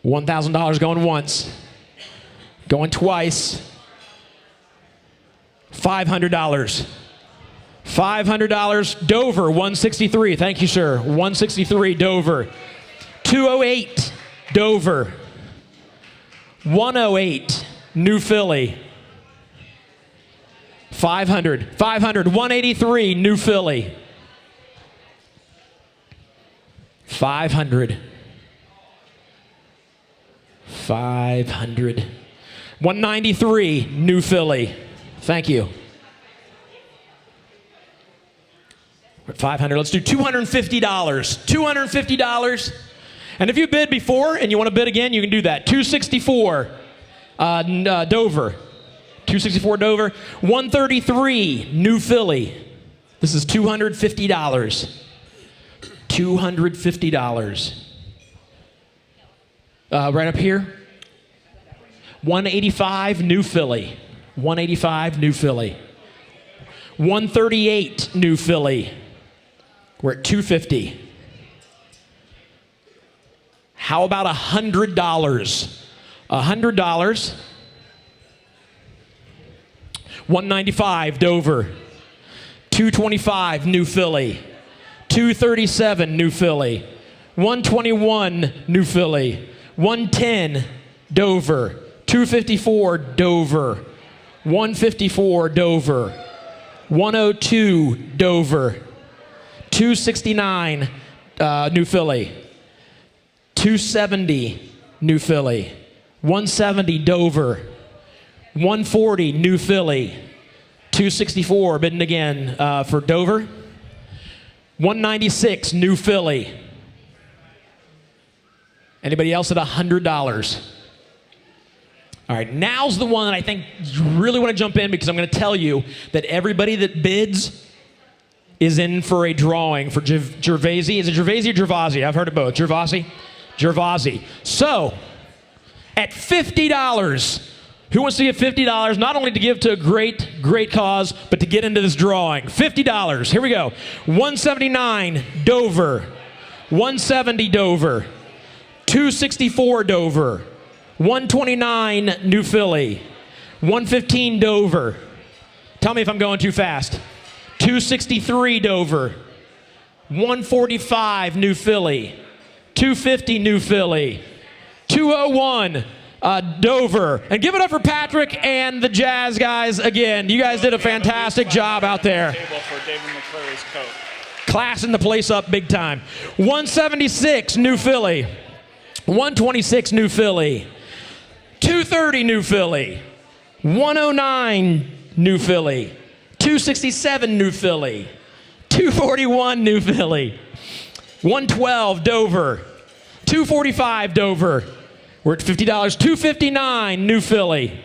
$1,000 going once. Going twice. $500. $500. Dover, 163. Thank you, sir. 163, Dover. 208, Dover. 108, New Philly. 500. 500. 183, New Philly. 500. 500. 193, New Philly. Thank you. We're at 500. Let's do $250. $250. And if you bid before and you want to bid again, you can do that. 264, Dover. 264, Dover. 133, New Philly. This is $250. $250. Right up here. 185, New Philly. 185, New Philly. 138, New Philly. We're at $250. How about $100? $100. 195 Dover. 225 New Philly. 237 New Philly. 121 New Philly. 110 Dover. 254 Dover. 154 Dover. 102 Dover. 269 New Philly. 270 New Philly. 170 Dover. 140 New Philly. 264 bidding again for Dover. 196 New Philly. Anybody else at $100? All right, now's the one that I think you really want to jump in, because I'm going to tell you that everybody that bids is in for a drawing for Gervasi. Is it Gervasi or Gervasi? I've heard it both. Gervasi? Gervasi. So, at $50, who wants to give $50, not only to give to a great, great cause, but to get into this drawing? $50. Here we go. 179 Dover. 170 Dover. 264 Dover. 129 New Philly. 115 Dover. Tell me if I'm going too fast. 263 Dover. 145 New Philly. 250 New Philly. 201 Dover. And give it up for Patrick and the Jazz guys again. You guys did a fantastic job out there. For David McCleary's coat. Classing the place up big time. 176 New Philly. 126 New Philly. 230 New Philly. 109 New Philly. 267 New Philly. 241 New Philly. 112 Dover. 245 Dover. We're at $50. 259 New Philly.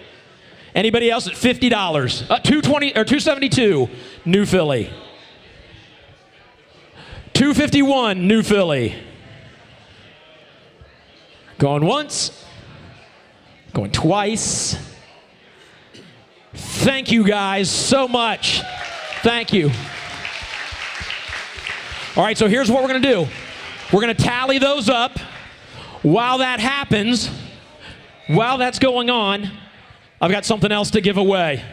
Anybody else at $50? 220 or 272 New Philly. 251 New Philly. Going once. Going twice. Thank you guys so much. Thank you. All right, so here's what we're going to do. We're going to tally those up. While that happens, while that's going on, I've got something else to give away.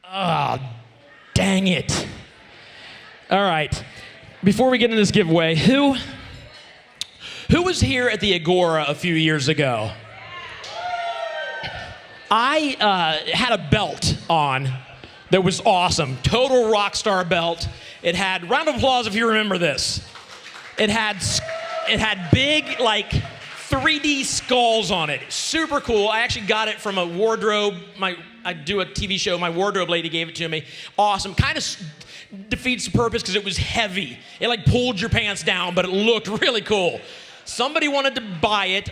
Ah, dang it. All right. Before we get into this giveaway, who was here at the Agora a few years ago? I had a belt on that was awesome. Total rock star belt. It had, round of applause if you remember this. It had big, like, 3D skulls on it. Super cool. I actually got it from a wardrobe. I do a TV show. My wardrobe lady gave it to me. Awesome. Kind of defeats the purpose because it was heavy. It like pulled your pants down, but it looked really cool. Somebody wanted to buy it.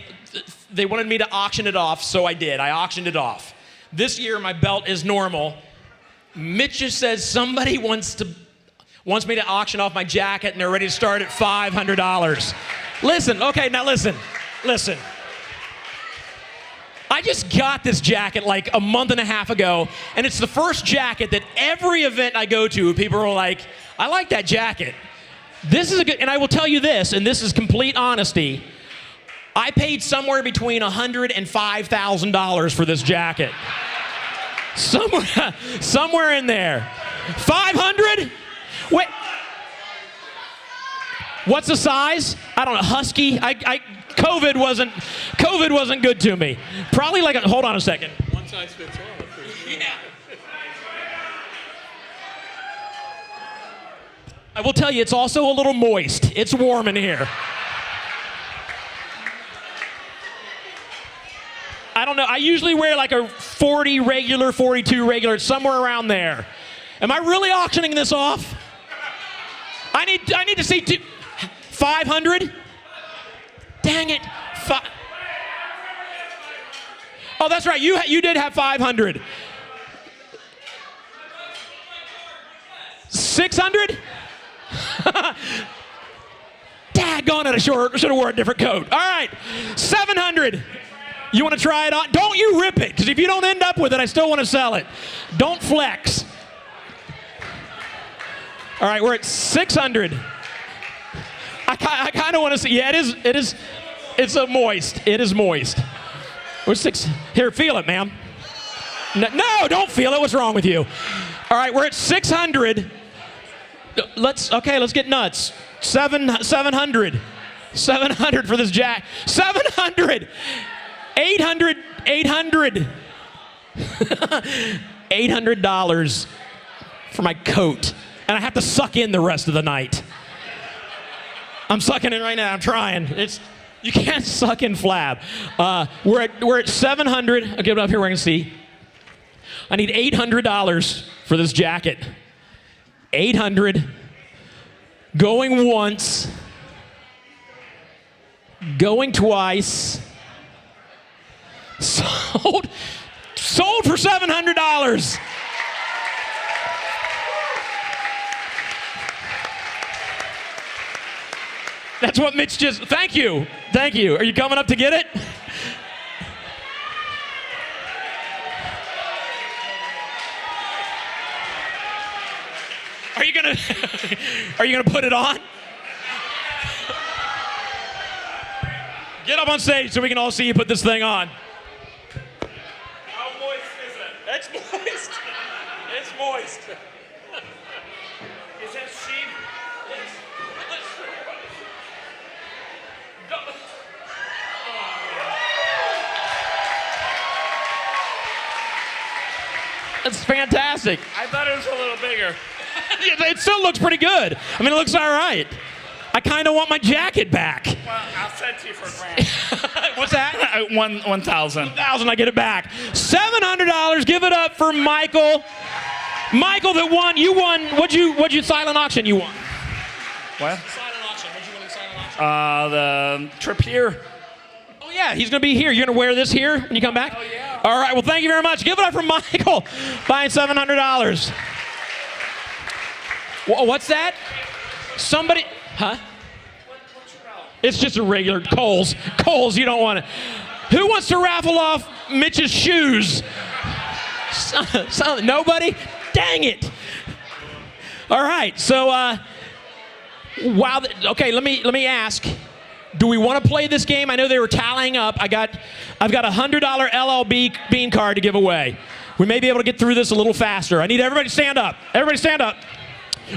They wanted me to auction it off, so I did. I auctioned it off. This year, my belt is normal. Mitch just says somebody wants me to auction off my jacket, and they're ready to start at $500. Listen, okay, now listen. I just got this jacket like a month and a half ago, and it's the first jacket that every event I go to, people are like, I like that jacket. This is a good, and I will tell you this, and this is complete honesty, I paid somewhere between $100,000 and $5,000 for this jacket. Somewhere in there. 500? Wait. What's the size? I don't know. Husky? COVID wasn't good to me. Probably like hold on a second. One size fits all. Yeah. I will tell you, it's also a little moist. It's warm in here. I don't know. I usually wear like a 40 regular, 42 regular, somewhere around there. Am I really auctioning this off? I need to see 500? Dang it. Oh, that's right. You did have 500. 600? Daggone it, I should have worn a different coat. All right, 700. You want to try it on? Don't you rip it, because if you don't end up with it, I still want to sell it. Don't flex. All right, we're at 600. I kind of want to see. Yeah, it is. It's a moist. It is moist. We're 6. Here, feel it, ma'am. No, don't feel it. What's wrong with you? All right, we're at 600. Let's get nuts. 700. 700 for this jack. 700. 800. $800 for my coat. And I have to suck in the rest of the night. I'm sucking in right now. I'm trying. You can't suck in flab. We're at 700. I'll get it up here where I can see. I need $800 for this jacket. 800. Going once. Going twice. Sold for $700. That's what Mitch just, thank you. Are you coming up to get it? Are you gonna put it on? Get up on stage so we can all see you put this thing on. How moist is it? It's moist. It's moist. Is that sheep? That's fantastic. I thought it was a little bigger. It still looks pretty good. I mean, it looks all right. I kind of want my jacket back. Well, I'll send it to you for $1,000. What's that? 1,000. 1,000, I get it back. $700, give it up for Michael. Michael that won, you won, what'd you silent auction you won? What? Silent auction, what'd you win in silent auction? The trip here. Oh yeah, he's gonna be here. You're gonna wear this here when you come back? Oh yeah. All right, well thank you very much. Give it up for Michael, buying $700. What's that? Somebody, huh? It's just a regular Kohl's. Kohl's, you don't want it. Who wants to raffle off Mitch's shoes? Nobody? Dang it. All right, so, wow. Okay, let me ask. Do we want to play this game? I know they were tallying up. I've got a $100 LLB bean card to give away. We may be able to get through this a little faster. I need everybody to stand up. Everybody stand up.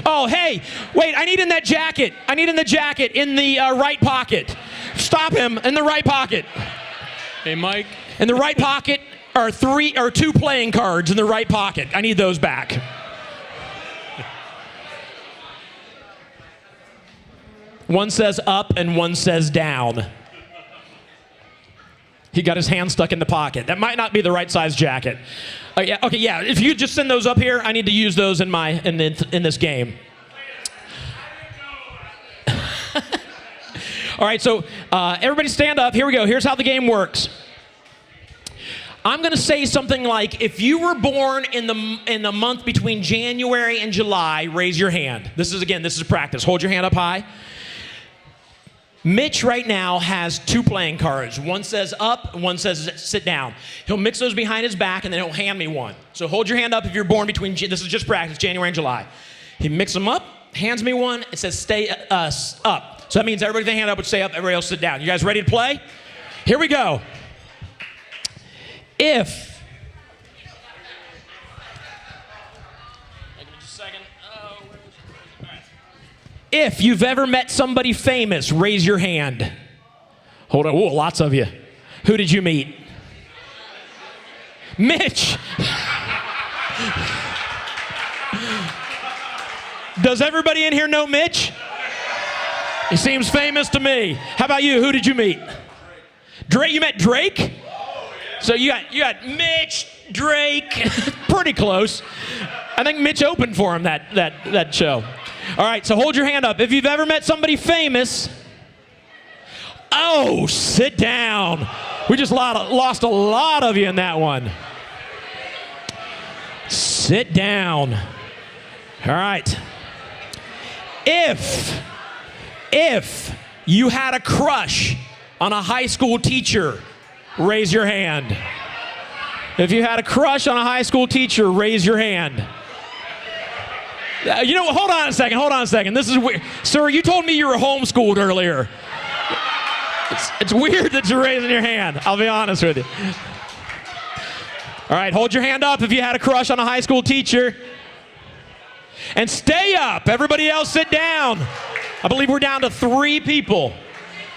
Oh, hey, wait, I need in that jacket. I need in the jacket in the right pocket. Stop him in the right pocket. Hey, Mike. In the right pocket are 2 playing cards in the right pocket. I need those back. One says up and one says down. He got his hand stuck in the pocket. That might not be the right size jacket. Yeah. If you just send those up here, I need to use those in this game. All right, so everybody stand up. Here we go. Here's how the game works. I'm going to say something like, if you were born in the month between January and July, raise your hand. This is practice. Hold your hand up high. Mitch right now has 2 playing cards. One says up, one says sit down. He'll mix those behind his back, and then he'll hand me one. So hold your hand up if you're born between, this is just practice, January and July. He mixes them up, hands me one, it says stay up. So that means everybody with their hand up would stay up, everybody else sit down. You guys ready to play? Here we go. If you've ever met somebody famous, raise your hand. Hold on. Whoa, lots of you. Who did you meet? Mitch. Does everybody in here know Mitch? He seems famous to me. How about you? Who did you meet? Drake. You met Drake? So you got Mitch, Drake. Pretty close. I think Mitch opened for him that show. All right, so hold your hand up. If you've ever met somebody famous, oh, sit down. We just lost a lot of you in that one. Sit down. All right. If you had a crush on a high school teacher, raise your hand. If you had a crush on a high school teacher, raise your hand. You know what? Hold on a second. This is weird. Sir, you told me you were homeschooled earlier. It's weird that you're raising your hand. I'll be honest with you. All right, hold your hand up if you had a crush on a high school teacher. And stay up. Everybody else sit down. I believe we're down to 3 people.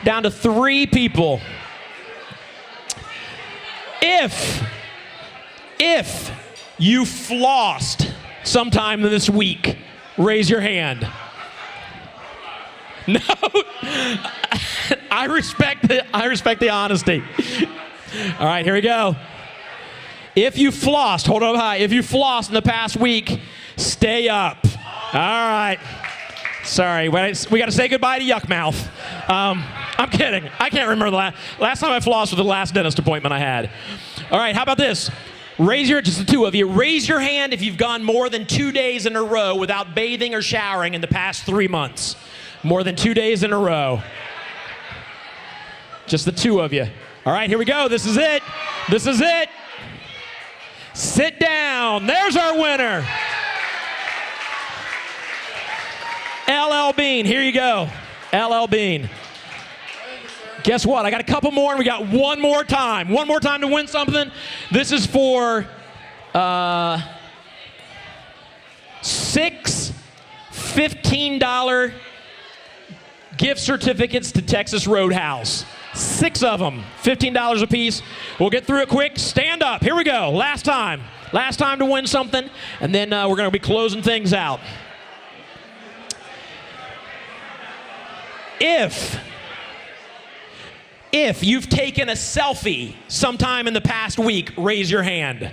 Down to 3 people. If you flossed sometime this week, raise your hand. No. I respect the honesty. All right, here we go. If you flossed, hold it up high. If you flossed in the past week, stay up. All right. Sorry, we got to say goodbye to Yuck Mouth. I'm kidding. I can't remember the last time I flossed was the last dentist appointment I had. All right, how about this? Just the 2 of you, raise your hand if you've gone more than 2 days in a row without bathing or showering in the past 3 months. More than 2 days in a row. Just the 2 of you. All right, here we go. This is it. This is it. Sit down. There's our winner. LL Bean. Here you go. LL Bean. Guess what? I got a couple more, and we got one more time. One more time to win something. This is for 6 $15 gift certificates to Texas Roadhouse. 6 of them, $15 a piece. We'll get through it quick. Stand up. Here we go. Last time. Last time to win something, and then we're going to be closing things out. If you've taken a selfie sometime in the past week, raise your hand.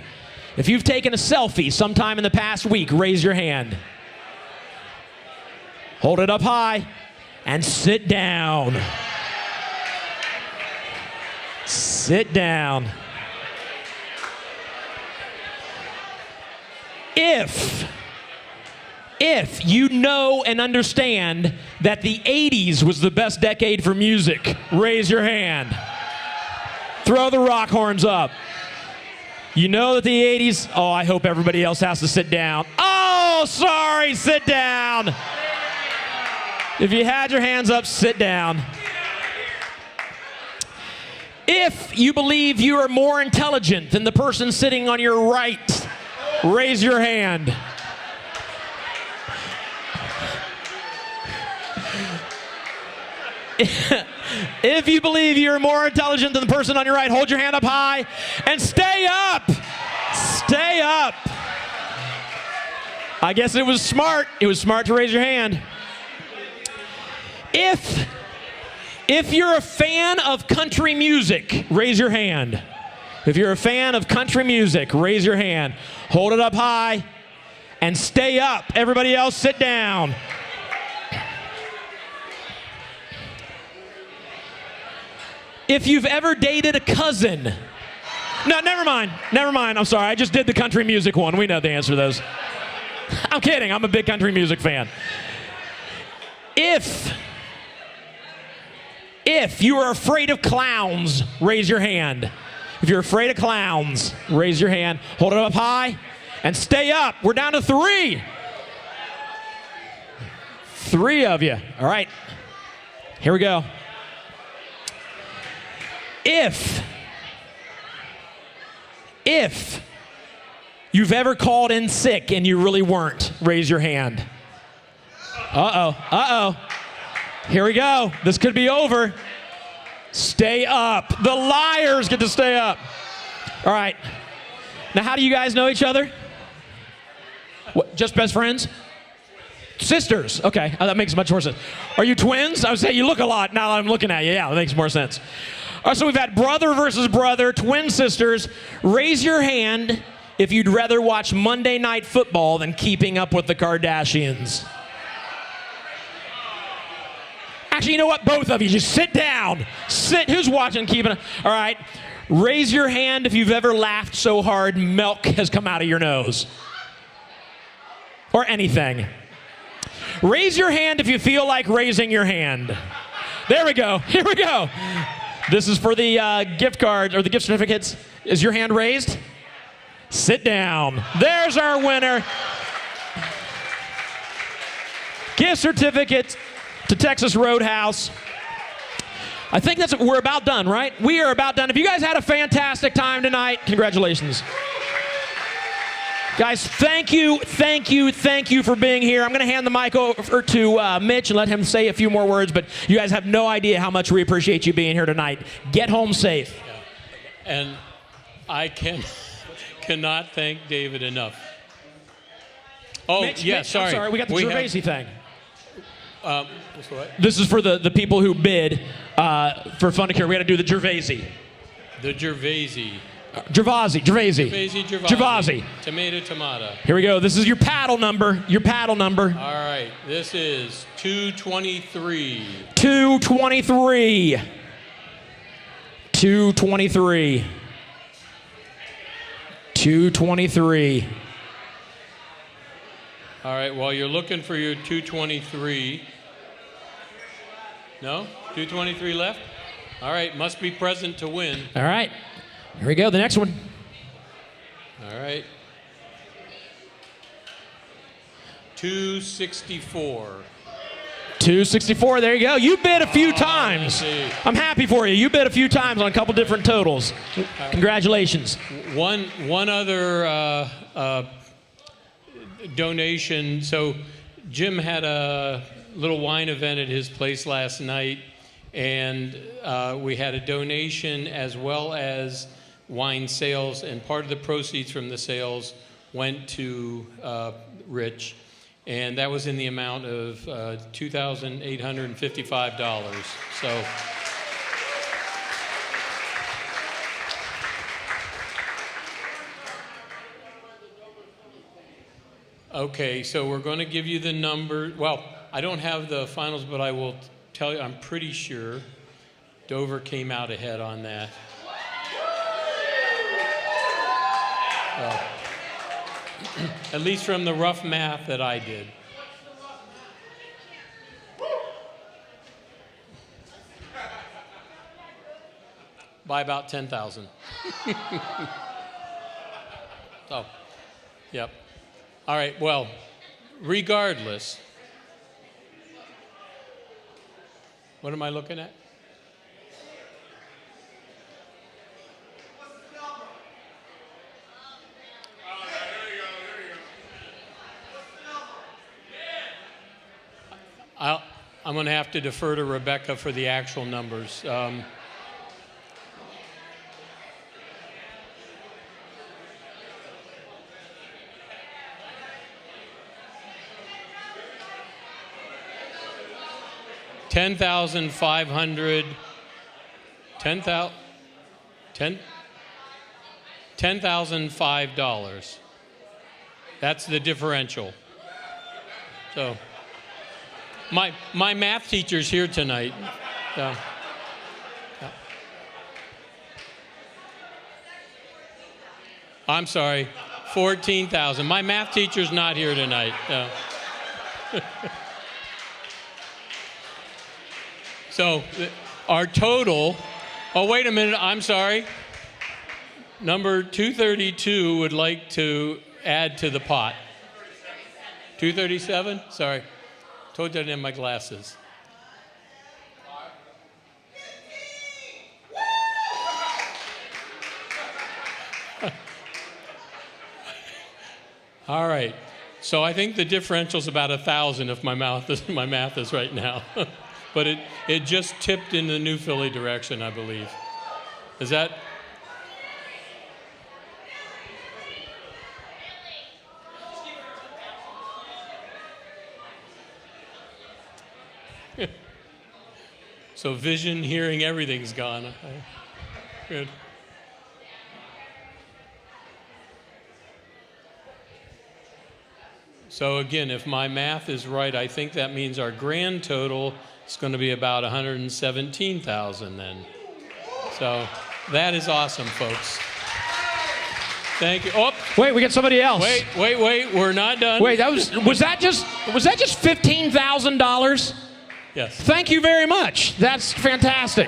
If you've taken a selfie sometime in the past week, raise your hand. Hold it up high and sit down. Sit down. If you know and understand that the 80s was the best decade for music, raise your hand. Throw the rock horns up. You know that the 80s, oh, I hope everybody else has to sit down. Oh, sorry, sit down. If you had your hands up, sit down. If you believe you are more intelligent than the person sitting on your right, raise your hand. If you believe you're more intelligent than the person on your right, hold your hand up high and stay up. Stay up. I guess it was smart. It was smart to raise your hand. If you're a fan of country music, raise your hand. If you're a fan of country music, raise your hand. Hold it up high and stay up. Everybody else sit down. If you've ever dated a cousin. No, never mind. Never mind. I'm sorry. I just did the country music one. We know the answer to those. I'm kidding. I'm a big country music fan. If you are afraid of clowns, raise your hand. If you're afraid of clowns, raise your hand. Hold it up high and stay up. We're down to 3. 3 of you. All right. Here we go. If you've ever called in sick and you really weren't, raise your hand. Uh-oh. Here we go. This could be over. Stay up. The liars get to stay up. All right. Now, how do you guys know each other? What, just best friends? Sisters. Okay. That makes much more sense. Are you twins? I would say you look a lot now that I'm looking at you. Yeah, that makes more sense. All right, so we've had brother versus brother, twin sisters. Raise your hand if you'd rather watch Monday Night Football than Keeping Up with the Kardashians. Actually, you know what? Both of you, just sit down. Sit. Who's watching Keeping Up? All right. Raise your hand if you've ever laughed so hard milk has come out of your nose. Or anything. Raise your hand if you feel like raising your hand. There we go. Here we go. This is for the gift cards or the gift certificates. Is your hand raised? Sit down. There's our winner. Gift certificate to Texas Roadhouse. I think we're about done, right? We are about done. If you guys had a fantastic time tonight, congratulations. Guys, thank you for being here. I'm going to hand the mic over to Mitch and let him say a few more words, but you guys have no idea how much we appreciate you being here tonight. Get home safe. Yeah. And I cannot thank David enough. Oh, Mitch, yeah, Mitch, sorry. I'm sorry, we got the Gervaisi thing. What? This is for the people who bid for Fun to Cure. We got to do the Gervaisi. The Gervaisi. Gervaisi. Gervaisi. Tomato. Here we go. This is your paddle number. All right. This is 223. 223. 223. 223. All right. While you're looking for your 223. No? 223 left? All right. Must be present to win. All right. Here we go. The next one. All right. 264. 264. There you go. You bid a few times. I'm happy for you. You bid a few times on a couple different totals. Congratulations. One other donation. So Jim had a little wine event at his place last night, and we had a donation as well as wine sales, and part of the proceeds from the sales went to Rich, and that was in the amount of $2,855. So okay, so we're going to give you the number. Well, I don't have the finals, but I will tell you, I'm pretty sure Dover came out ahead on that. At least from the rough math that I did. By about 10,000. So, yep. All right, well, regardless, what am I looking at? I'm going to have to defer to Rebecca for the actual numbers. $10,005. That's the differential. So. My math teacher's here tonight. So, yeah. I'm sorry, 14,000. My math teacher's not here tonight. So our total, oh, wait a minute, I'm sorry. Number 232 would like to add to the pot. 237? Sorry. Told you I didn't have my glasses. All right. So I think the differential's about 1,000 if my math is right now. But it just tipped in the New Philly direction, I believe. Is that? So vision, hearing, everything's gone. Good. So again, if my math is right, I think that means our grand total is going to be about 117,000 then. So that is awesome, folks. Thank you. Oh, wait, we got somebody else. Wait, we're not done. Wait, was that just $15,000? Yes. Thank you very much. That's fantastic.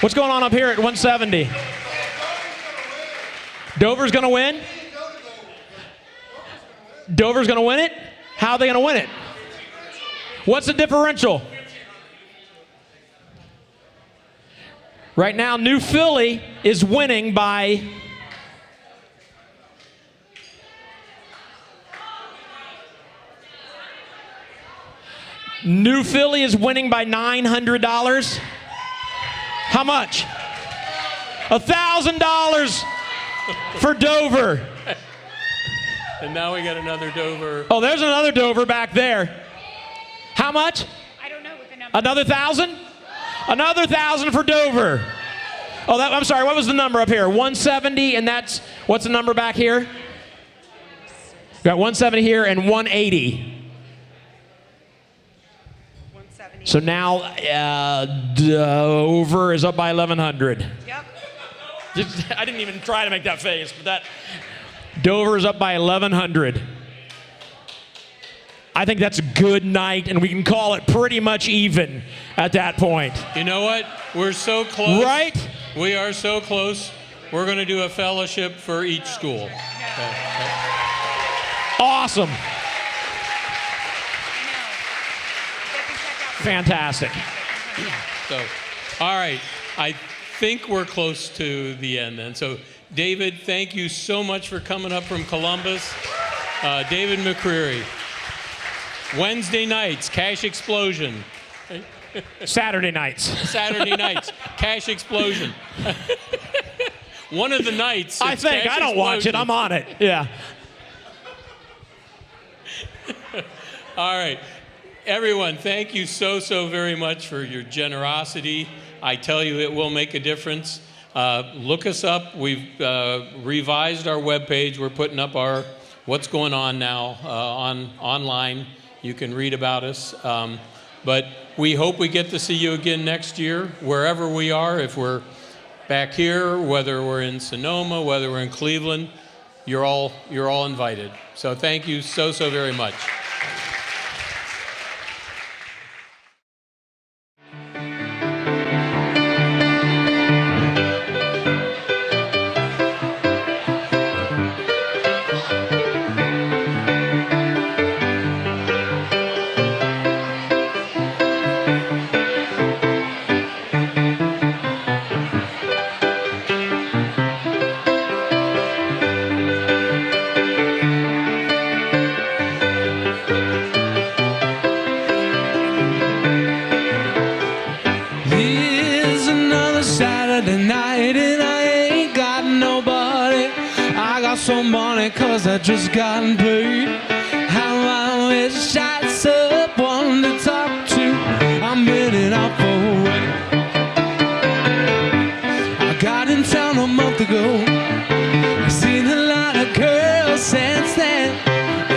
What's going on up here at 170? Dover's going to win? Dover's going to win it? How are they going to win it? What's the differential? Right now, New Philly is winning by $900. How much? $1,000 for Dover. And now we got another Dover. Oh, there's another Dover back there. How much? I don't know what the number. Another 1,000? Another 1,000 for Dover. Oh, I'm sorry. What was the number up here? 170, and that's what's the number back here? We got 170 here and 180. So now Dover is up by 1,100. Yep. I didn't even try to make that face, but Dover is up by 1,100. I think that's a good night, and we can call it pretty much even at that point. You know what? We're so close. Right? We are so close. We're going to do a fellowship for each school. Awesome. Fantastic. So, all right. I think we're close to the end then. So, David, thank you so much for coming up from Columbus. David McCreary. Wednesday nights, Cash Explosion. Saturday nights. Saturday nights, Cash Explosion. One of the nights. I think. Cash I don't watch it. I'm on it. Yeah. All right. Everyone, thank you so very much for your generosity. I tell you, it will make a difference. Look us up. We've revised our webpage. We're putting up our what's going on now online. You can read about us. But we hope we get to see you again next year, wherever we are. If we're back here, whether we're in Sonoma, whether we're in Cleveland, you're all invited. So thank you so very much. Cause I just gotten paid. How I wish I had someone to talk to. I'm heading out for a way. I got in town a month ago. I've seen a lot of girls since then.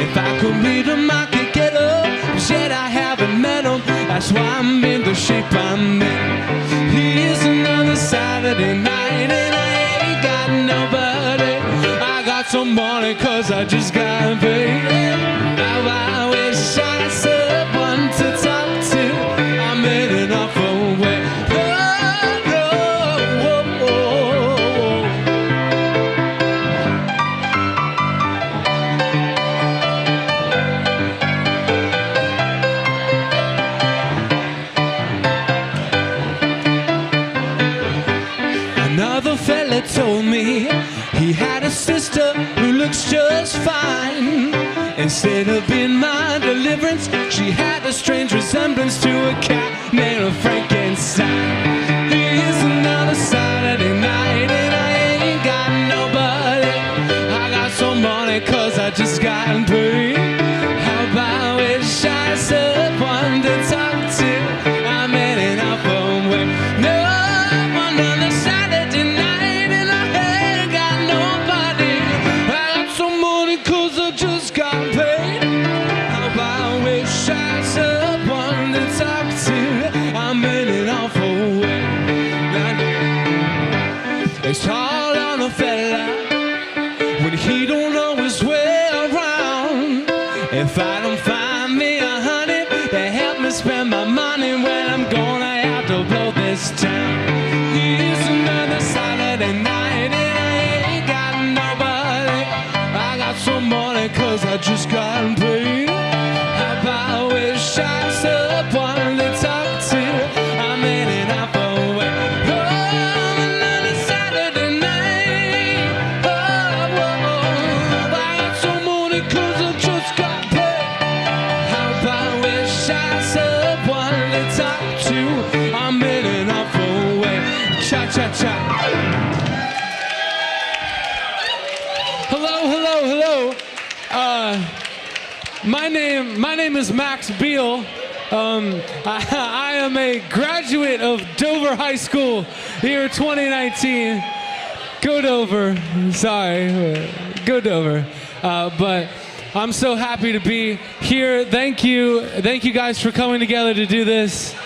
If I could meet them, I could get up. But yet I haven't met them. That's why I'm in the shape I'm in. Here's another Saturday night and I ain't got nobody. Some money cause I just got paid. Now I wish I had someone to talk to. I'm heading off away. Another fella told me he had a sister who looks just fine. Instead of being my deliverance, she had a strange resemblance to a cat named Frankenstein. Here's another Saturday night and I ain't got nobody. I got some money cause I just got paid. How about I wish I had someone to talk to. I'm heading out for way. No, another Saturday night and I ain't got nobody. I got some money cause I just got paid. How about I wish I had someone to talk to. I'm heading off away. It's hard on a fella when he don't know his way around. If I don't find me a honey to help me spend my money, well, I'm gonna have to blow this town. Here's another Saturday night and I ain't got nobody. I got some money cause I just got paid. How about I wish I had My name is Max Beal. I am a graduate of Dover High School here 2019. Go Dover. Sorry. Go Dover. But I'm so happy to be here. Thank you guys for coming together to do this.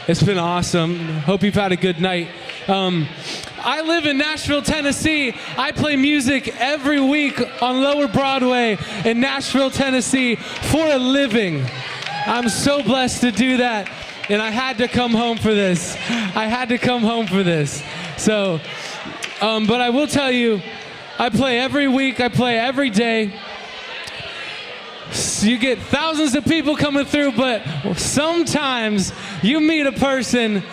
It's been awesome. Hope you've had a good night. I live in Nashville, Tennessee. I play music every week on Lower Broadway in Nashville, Tennessee for a living. I'm so blessed to do that, and I had to come home for this. So, but I will tell you, I play every week, I play every day. So you get thousands of people coming through, but sometimes you meet a person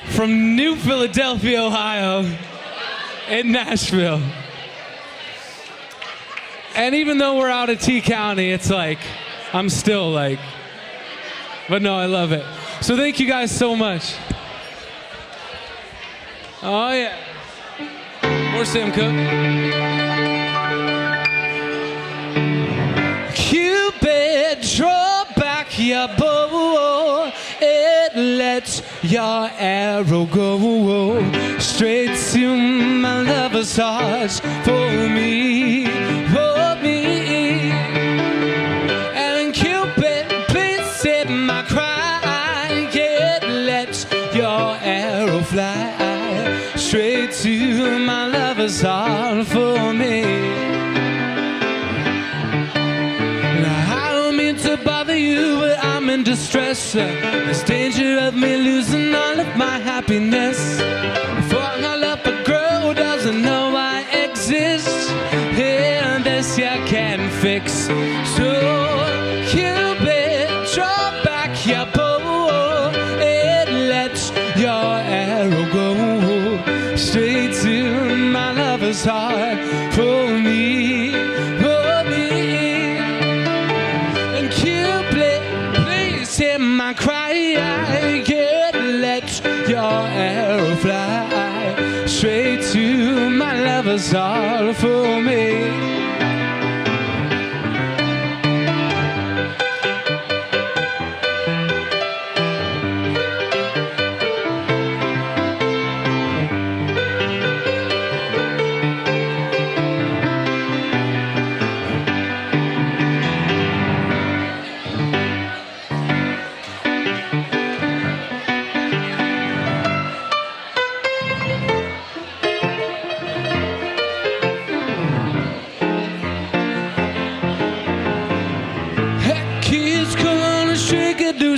from New Philadelphia, Ohio, in Nashville. And even though we're out of T County, it's like, I'm still like, but no, I love it. So thank you guys so much. Oh yeah. More Sam Cooke. Cupid, draw back your bow. It lets your arrow go straight to my lover's heart for me, for me. And Cupid, please save my cry. It lets your arrow fly straight to my lover's heart for me. To bother you, but I'm in distress. There's danger of me losing all of my happiness. Falling in love with a girl who doesn't know I exist. And this you can fix. So Cupid, draw back your bow. It lets your arrow go straight to my lover's heart for me, for me. My cry, it lets your arrow fly straight to my lover's heart for me.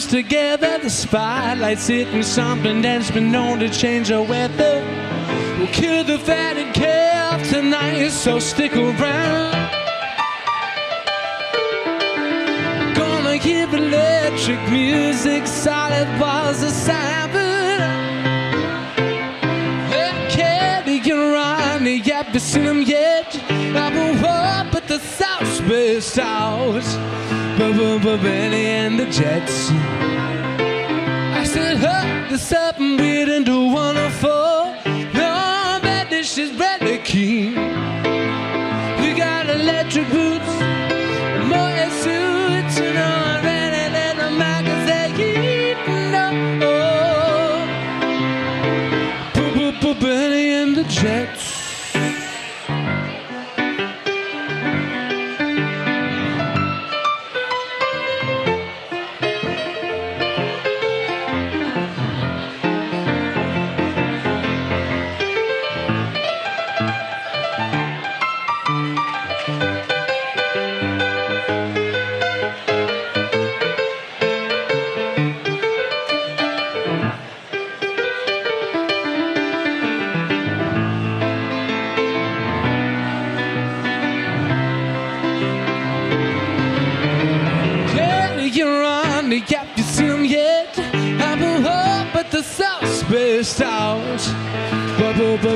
Together, the spotlight's hitting something that's been known to change the weather. We'll kill the fatted calf tonight, so stick around. Gonna give electric music solid walls of cyber. Kelly and Ronnie, have you seen them yet? I won't up at the South Space House. Benny and the Jets. I said, hug this up and beat into 104. No, bad dishes, Bradley King. You got electric boots, more suits, and already let the magazine know. Benny and the Jets. Have you seen them yet? I will up at the South Space House.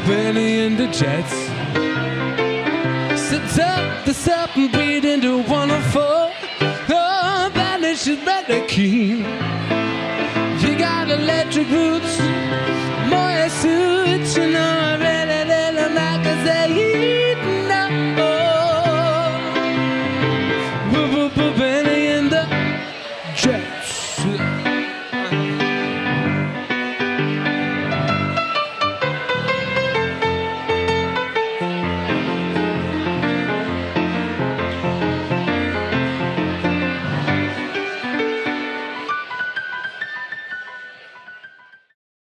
Benny and the Jets. Sit up, this up and beat into 104. Oh, Banish is better keen. You got electric boots.